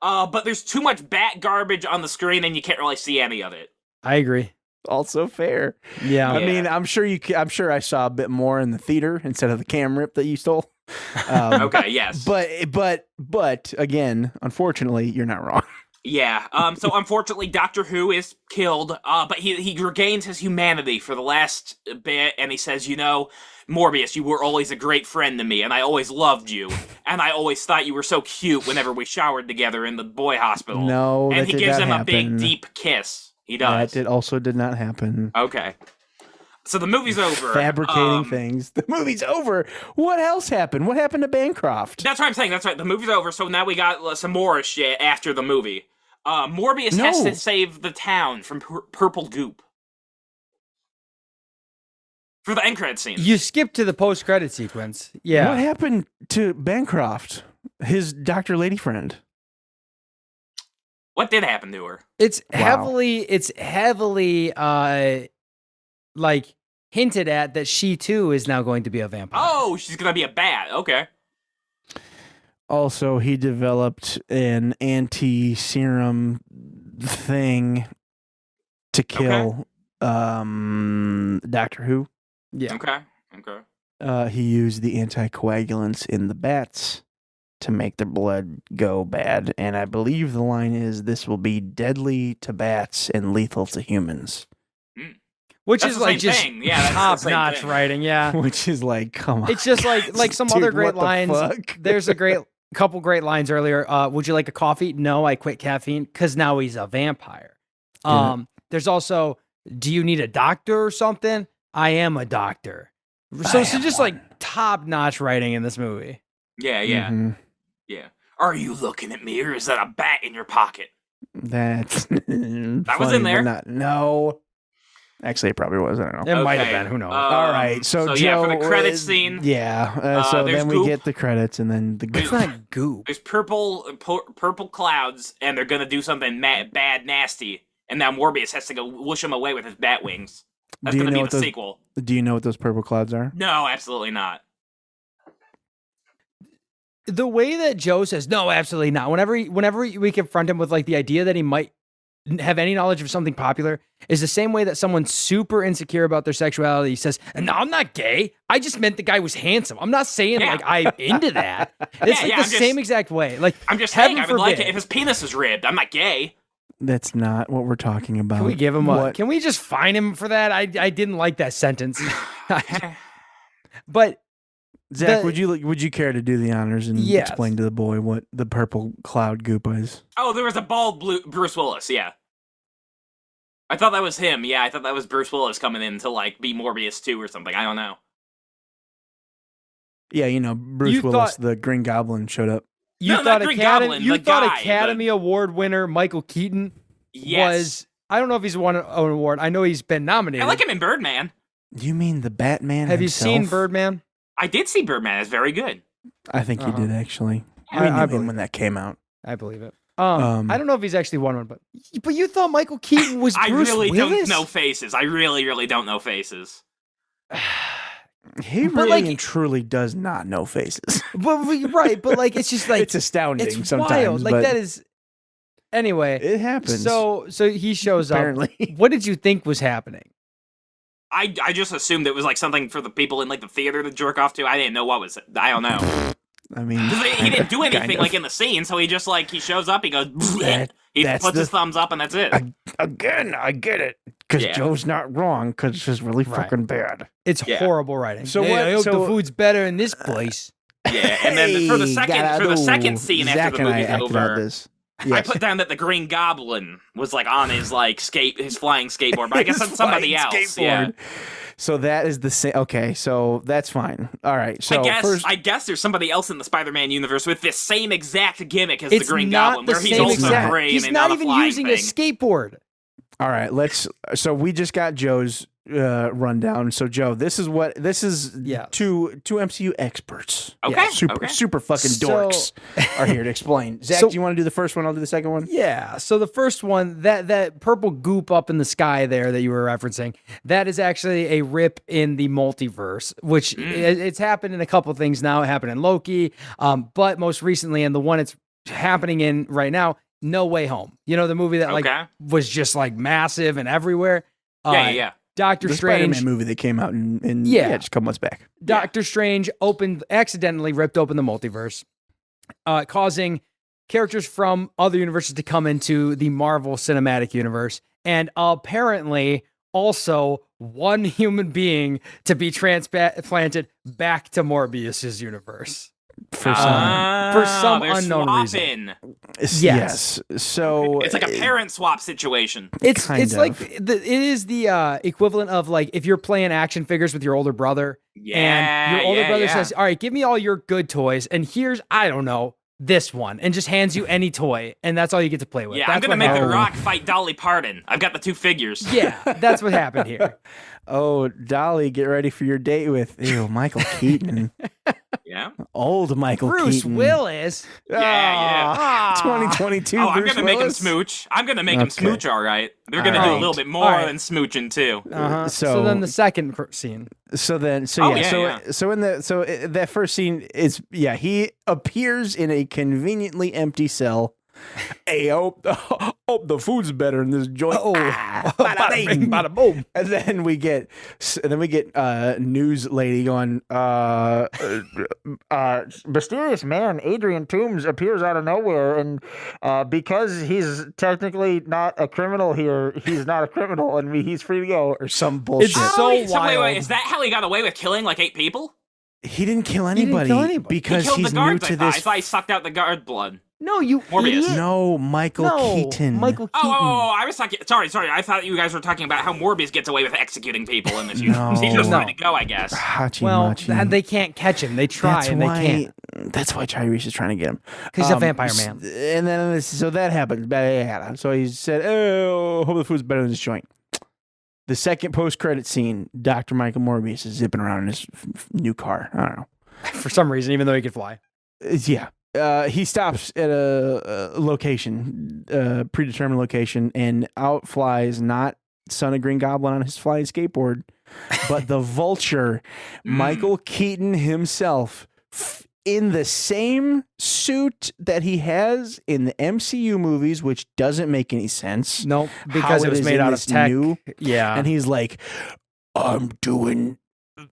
but there's too much bat garbage on the screen and you can't really see any of it. I agree. Also fair. Yeah. I mean, I'm sure I saw a bit more in the theater instead of the cam rip that you stole. Okay, yes. But again, unfortunately, you're not wrong. Yeah, so unfortunately Doctor Who is killed, but he regains his humanity for the last bit, and he says, you know, Morbius, you were always a great friend to me, and I always loved you, and I always thought you were so cute whenever we showered together in the boy hospital. No, and that he did gives not him a big, happen. deep kiss. He does. That also did not happen. Okay. So the movie's over. Fabricating things. The movie's over. What else happened? What happened to Bancroft? That's what I'm saying, that's right, the movie's over, so now we got some more shit after the movie. Morbius has to save the town from purple goop. For the end credit scene. You skipped to the post-credit sequence. Yeah. What happened to Bancroft, his Dr. Lady friend? What did happen to her? It's Wow. heavily like hinted at that she too is now going to be a vampire. Oh, she's gonna be a bat. Okay. Also, he developed an anti-serum thing to kill Doctor Who. Yeah. Okay. He used the anticoagulants in the bats to make their blood go bad. And I believe the line is, this will be deadly to bats and lethal to humans. Which That's is the like same just thing. Yeah, that's the same top-notch thing. writing, yeah. Which is like, come on. It's just like some Dude, other great what the lines. fuck? There's a couple great lines earlier. Would you like a coffee? No, I quit caffeine because now he's a vampire. Yeah. There's also, do you need a doctor or something? I am a doctor. So just like top-notch writing in this movie. Yeah, yeah, Mhm. yeah. Are you looking at me, or is that a bat in your pocket? That's That was in there? No. Actually, it probably was. I don't know. It might have Okay, been. Who knows? All right. So, Joe, yeah, for the credits scene, Yeah. So there's then we goop. get the credits and then the It's not goop. there's purple clouds, and they're gonna do something bad, nasty, and now Morbius has to go whoosh them away with his bat wings. That's Do you gonna know be what the those- sequel. Do you know what those purple clouds are? No, absolutely not. The way that Joe says, no, absolutely not. Whenever we confront him with like the idea that he might have any knowledge of something popular is the same way that someone super insecure about their sexuality says, no, I'm not gay. I just meant the guy was handsome. I'm not saying Yeah. like I'm into that. It's like yeah, the I'm just- same exact way. Like I'm just saying, I heaven would like forbid. it if his penis is ribbed. I'm not gay. That's not what we're talking about. Can we give him what? Can we just fine him for that? I didn't like that sentence. But Zach, the- would you care to do the honors and Yes. explain to the boy what the purple cloud goop is? Oh, there was a bald Bruce Willis, yeah. I thought that was him, yeah. I thought that was Bruce Willis coming in to, like, be Morbius 2 or something. I don't know. Yeah, you know, Bruce You Willis, thought- the Green Goblin, showed up. you No, thought not Green Goblin, the guy, Academy Award winner Michael Keaton Yes. was. I don't know if he's won an award. I know he's been nominated. I like him in Birdman. Do you mean the Batman Have himself? you seen Birdman? I did see Birdman. It's very good. I think Uh-huh. you did, actually. I We knew believe- him when that came out. I believe it. Um, I don't know if he's actually won one, but you thought Michael Keaton was I Bruce really Willis? don't know faces. I really, really don't know faces. He But, really like- and truly does not know faces. Right, but like it's just like it's astounding it's sometimes. wild. Like but that is. Anyway, it happens. so he shows apparently. up. What did you think was happening? I just assumed it was like something for the people in like the theater to jerk off to. I didn't know what was. I don't know. I mean, 'Cause he didn't do anything kind of. like in the scene, so he just like he shows up, he goes, he that's puts the- his thumbs up, and that's it. Again, I get it because Yeah. Joe's not wrong because it's just really Right. fucking bad. It's Yeah. horrible writing. So Hey, what- I hope so- the food's better in this place. Yeah, and then for the Hey, second gotta second do. scene Zach after the and I movie's acted out over, this. I Yes. put down that the Green Goblin was like on his like his flying skateboard, but I guess His that's somebody flying else. Yeah. skateboard. So that is the same. Okay, so that's fine. All right. So I guess there's somebody else in the Spider-Man universe with this same exact gimmick as It's the Green not Goblin, the where he's same also exact- green He's and not on a even flying using thing. a skateboard. all right. So we just got Joe's rundown. So Joe, this is Yes. two MCU experts. Okay, Super fucking So- dorks are here to explain. Zach, So- do you want to do the first one? I'll do the second one. Yeah. So the first one, that purple goop up in the sky there that you were referencing, that is actually a rip in the multiverse, which it's happened in a couple things now. It happened in Loki, but most recently, and the one it's happening in right now, No Way Home. You know, the movie that like was just like massive and everywhere. Yeah. Doctor The Strange Spider-Man movie that came out in just a couple months back. Doctor Strange accidentally ripped open the multiverse, causing characters from other universes to come into the Marvel Cinematic Universe, and apparently also one human being to be transplanted back to Morbius's universe. For some unknown reason. Yes. So it's like a parent swap situation. It's like it is the equivalent of like if you're playing action figures with your older brother, and your older brother says, "All right, give me all your good toys, and here's I don't know this one," and just hands you any toy, and that's all you get to play with. Yeah, that's I'm gonna make The Rock fight Dolly Parton. I've got the 2 figures. Yeah, that's what happened here. Oh, Dolly, get ready for your date with Michael Keaton. Yeah. Old Michael Bruce Keaton. Willis. Yeah. 2022. Oh, I'm Bruce gonna make him Willis? smooch. I'm gonna make him smooch. All right. They're gonna All do a right. little bit more than smooching too. So then the second scene. So then, that first scene is he appears in a conveniently empty cell. Hey, hope the food's better in this joint. Bada bing, bada boom. And then we get news lady going, mysterious man Adrian Toomes appears out of nowhere, and because he's technically not a criminal here, he's not a criminal, and he's free to go, or some bullshit. It's so wild. Wait, is that how he got away with killing like 8 people? He didn't kill anybody, because He killed he's the guards, new to I this. thought he sucked out the guard blood. No, you Morbius. idiot. No, Michael Keaton. Michael Keaton. Oh, I was talking. Sorry. I thought you guys were talking about how Morbius gets away with executing people in this No. universe. He's just No. free to go, I guess. Well, they can't catch him. They try and they can't. That's why Tyrese is trying to get him. Because he's a vampire man. And then so that happened. So he said, "Oh, hope the food's better than this joint." The second post-credit scene, Dr. Michael Morbius is zipping around in his new car. I don't know. For some reason, even though he could fly. Yeah. He stops at a location, predetermined location, and out flies not Son of Green Goblin on his flying skateboard, but the Vulture, Michael Keaton himself, in the same suit that he has in the MCU movies, which doesn't make any sense. Nope, because it was made out of tech. Yeah. And he's like, I'm doing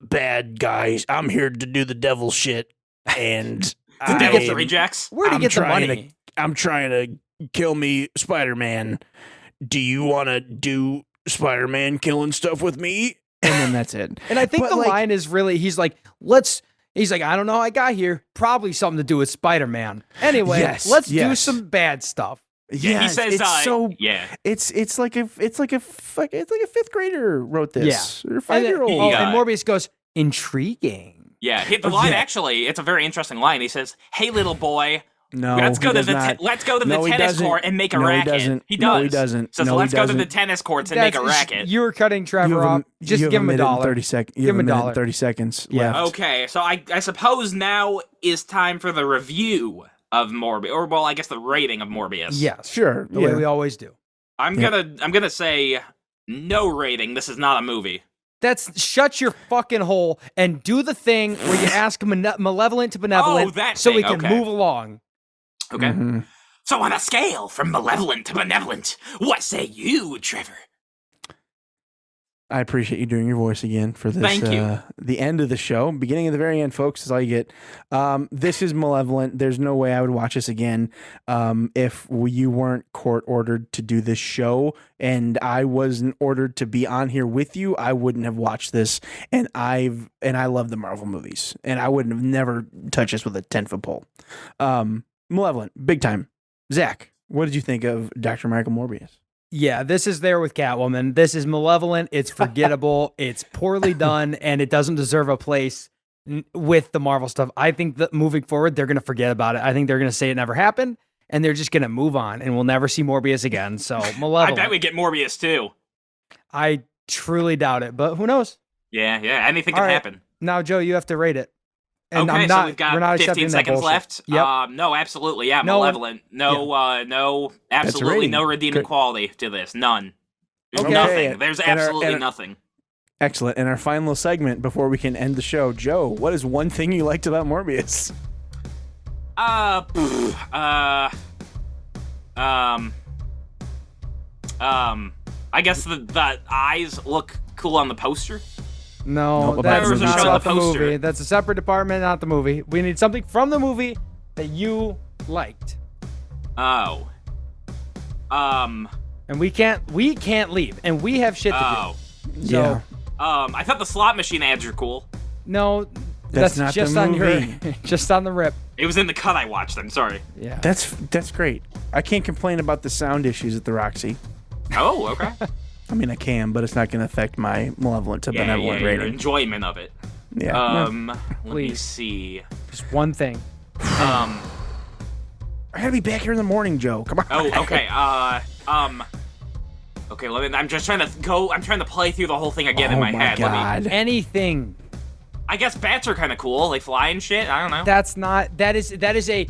bad guys. I'm here to do the devil shit. And The Devil's the Rejects. Where'd he get the money? I'm trying to kill me, Spider-Man. Do you want to do Spider-Man killing stuff with me? And then that's it. And I think the line is really, he's like, I don't know how I got here. Probably something to do with Spider-Man. Anyway, let's do some bad stuff. Yeah, he says, it's like a fifth grader wrote this. Yeah. Or 5-year-old. And Morbius goes, intriguing. Yeah, the line actually, it's a very interesting line. He says, "Hey, little boy, no, let's go to the tennis court and make a racket." He does. No, he doesn't. Says, let's go to the tennis courts and make a racket. You were cutting Trevor off. Just give him a dollar. 30 seconds. Give him a dollar. 30 seconds Yeah. left. Okay, so I suppose now is time for the review of Morbius, or I guess the rating of Morbius. Yeah, sure. The way we always do. I'm gonna say no rating. This is not a movie. That's shut your fucking hole and do the thing where you ask malevolent to benevolent so we can move along. Okay. Mm-hmm. So on a scale from malevolent to benevolent, what say you, Trevor? I appreciate you doing your voice again for this. Thank you. The end of the show, beginning of the very end, folks, is all you get. This is malevolent. There's no way I would watch this again if you weren't court ordered to do this show, and I wasn't ordered to be on here with you. I wouldn't have watched this, and I love the Marvel movies, and I wouldn't have never touched this with a 10-foot pole. Malevolent, big time. Zach, what did you think of Dr. Michael Morbius? Yeah, this is there with Catwoman. This is malevolent. It's forgettable. It's poorly done, and it doesn't deserve a place with the Marvel stuff. I think that moving forward, they're going to forget about it. I think they're going to say it never happened, and they're just going to move on, and we'll never see Morbius again. So, malevolent. I bet we get Morbius too. I truly doubt it, but who knows? Yeah, anything can happen. Now, Joe, you have to rate it. And okay, so we've got 15 seconds left. Yep. No, absolutely, yeah, malevolent. No, absolutely no redeeming quality to this. None. There's nothing. There's absolutely nothing. Excellent. And our final segment before we can end the show, Joe, what is one thing you liked about Morbius? I guess the eyes look cool on the poster. No, Nope, that's that's not just about the the poster. movie. That's a separate department, not the movie. We need something from the movie that you liked. Oh. And we can't leave. And we have shit to Oh. do. So, Yeah. I thought the slot machine ads were cool. no, That's that's not just the on movie. your just on the rip. It was in the cut I watched. I'm sorry. Yeah. That's great. I can't complain about the sound issues at the Roxy. Oh, okay. I mean, I can, but it's not going to affect my malevolent to yeah, benevolent your rating. enjoyment of it. Yeah. Let me Please. see. Just one thing. I gotta be back here in the morning, Joe. Come on. Oh, okay. Okay. I'm just trying to go. I'm trying to play through the whole thing again in my head. God. Anything. I guess bats are kind of cool. They fly and shit. I don't know. That is a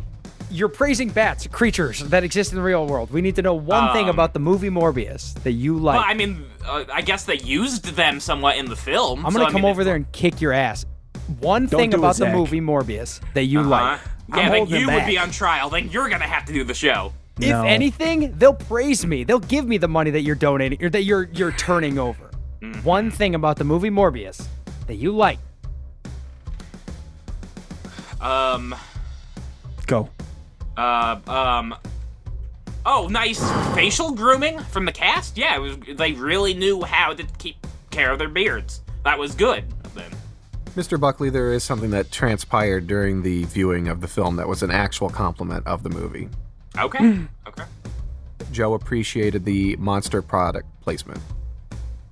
you're praising bats, creatures that exist in the real world. We need to know one thing about the movie Morbius that you like. Well, I mean, I guess they used them somewhat in the film. I'm gonna come over there and kick your ass. One thing do it, about the Zach. movie Morbius that you like. Yeah, I'm then holding it you would back. be on trial. Then you're gonna have to do the show. If No. anything, they'll praise me. They'll give me the money that you're donating or that you're turning over. One thing about the movie Morbius that you like. Go. Oh, nice facial grooming from the cast. Yeah, it was. They really knew how to keep care of their beards. That was good of them. Mr. Buckley, there is something that transpired during the viewing of the film that was an actual compliment of the movie. Okay. Okay. Joe appreciated the monster product placement.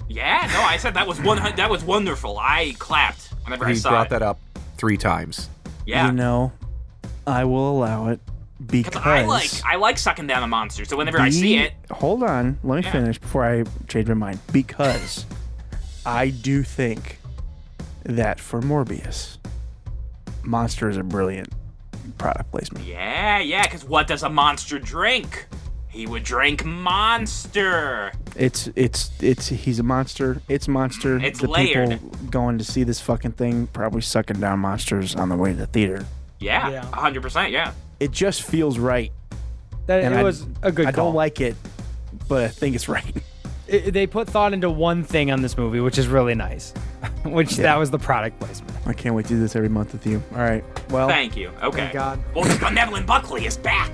Yeah. No, I said that was that was wonderful. I clapped whenever I He saw brought it. that up 3 times. Yeah. You know, I will allow it because I like sucking down a monster. So whenever I see it, Hold on, let me Yeah. finish before I change my mind. Because I do think that for Morbius, Monster is a brilliant product placement. yeah. Because what does a monster drink? He would drink Monster. It's he's a monster. It's Monster. It's the layered. people going to see this fucking thing probably sucking down monsters on the way to the theater. Yeah. Yeah. 100%. Yeah. It just feels right. That And it I- was a good I call. don't like it, but I think it's right. They put thought into one thing on this movie, which is really nice. That was the product placement. I can't wait to do this every month with you. All right. Well, Thank you. Okay. Thank God. Well, the benevolent Buckley is back.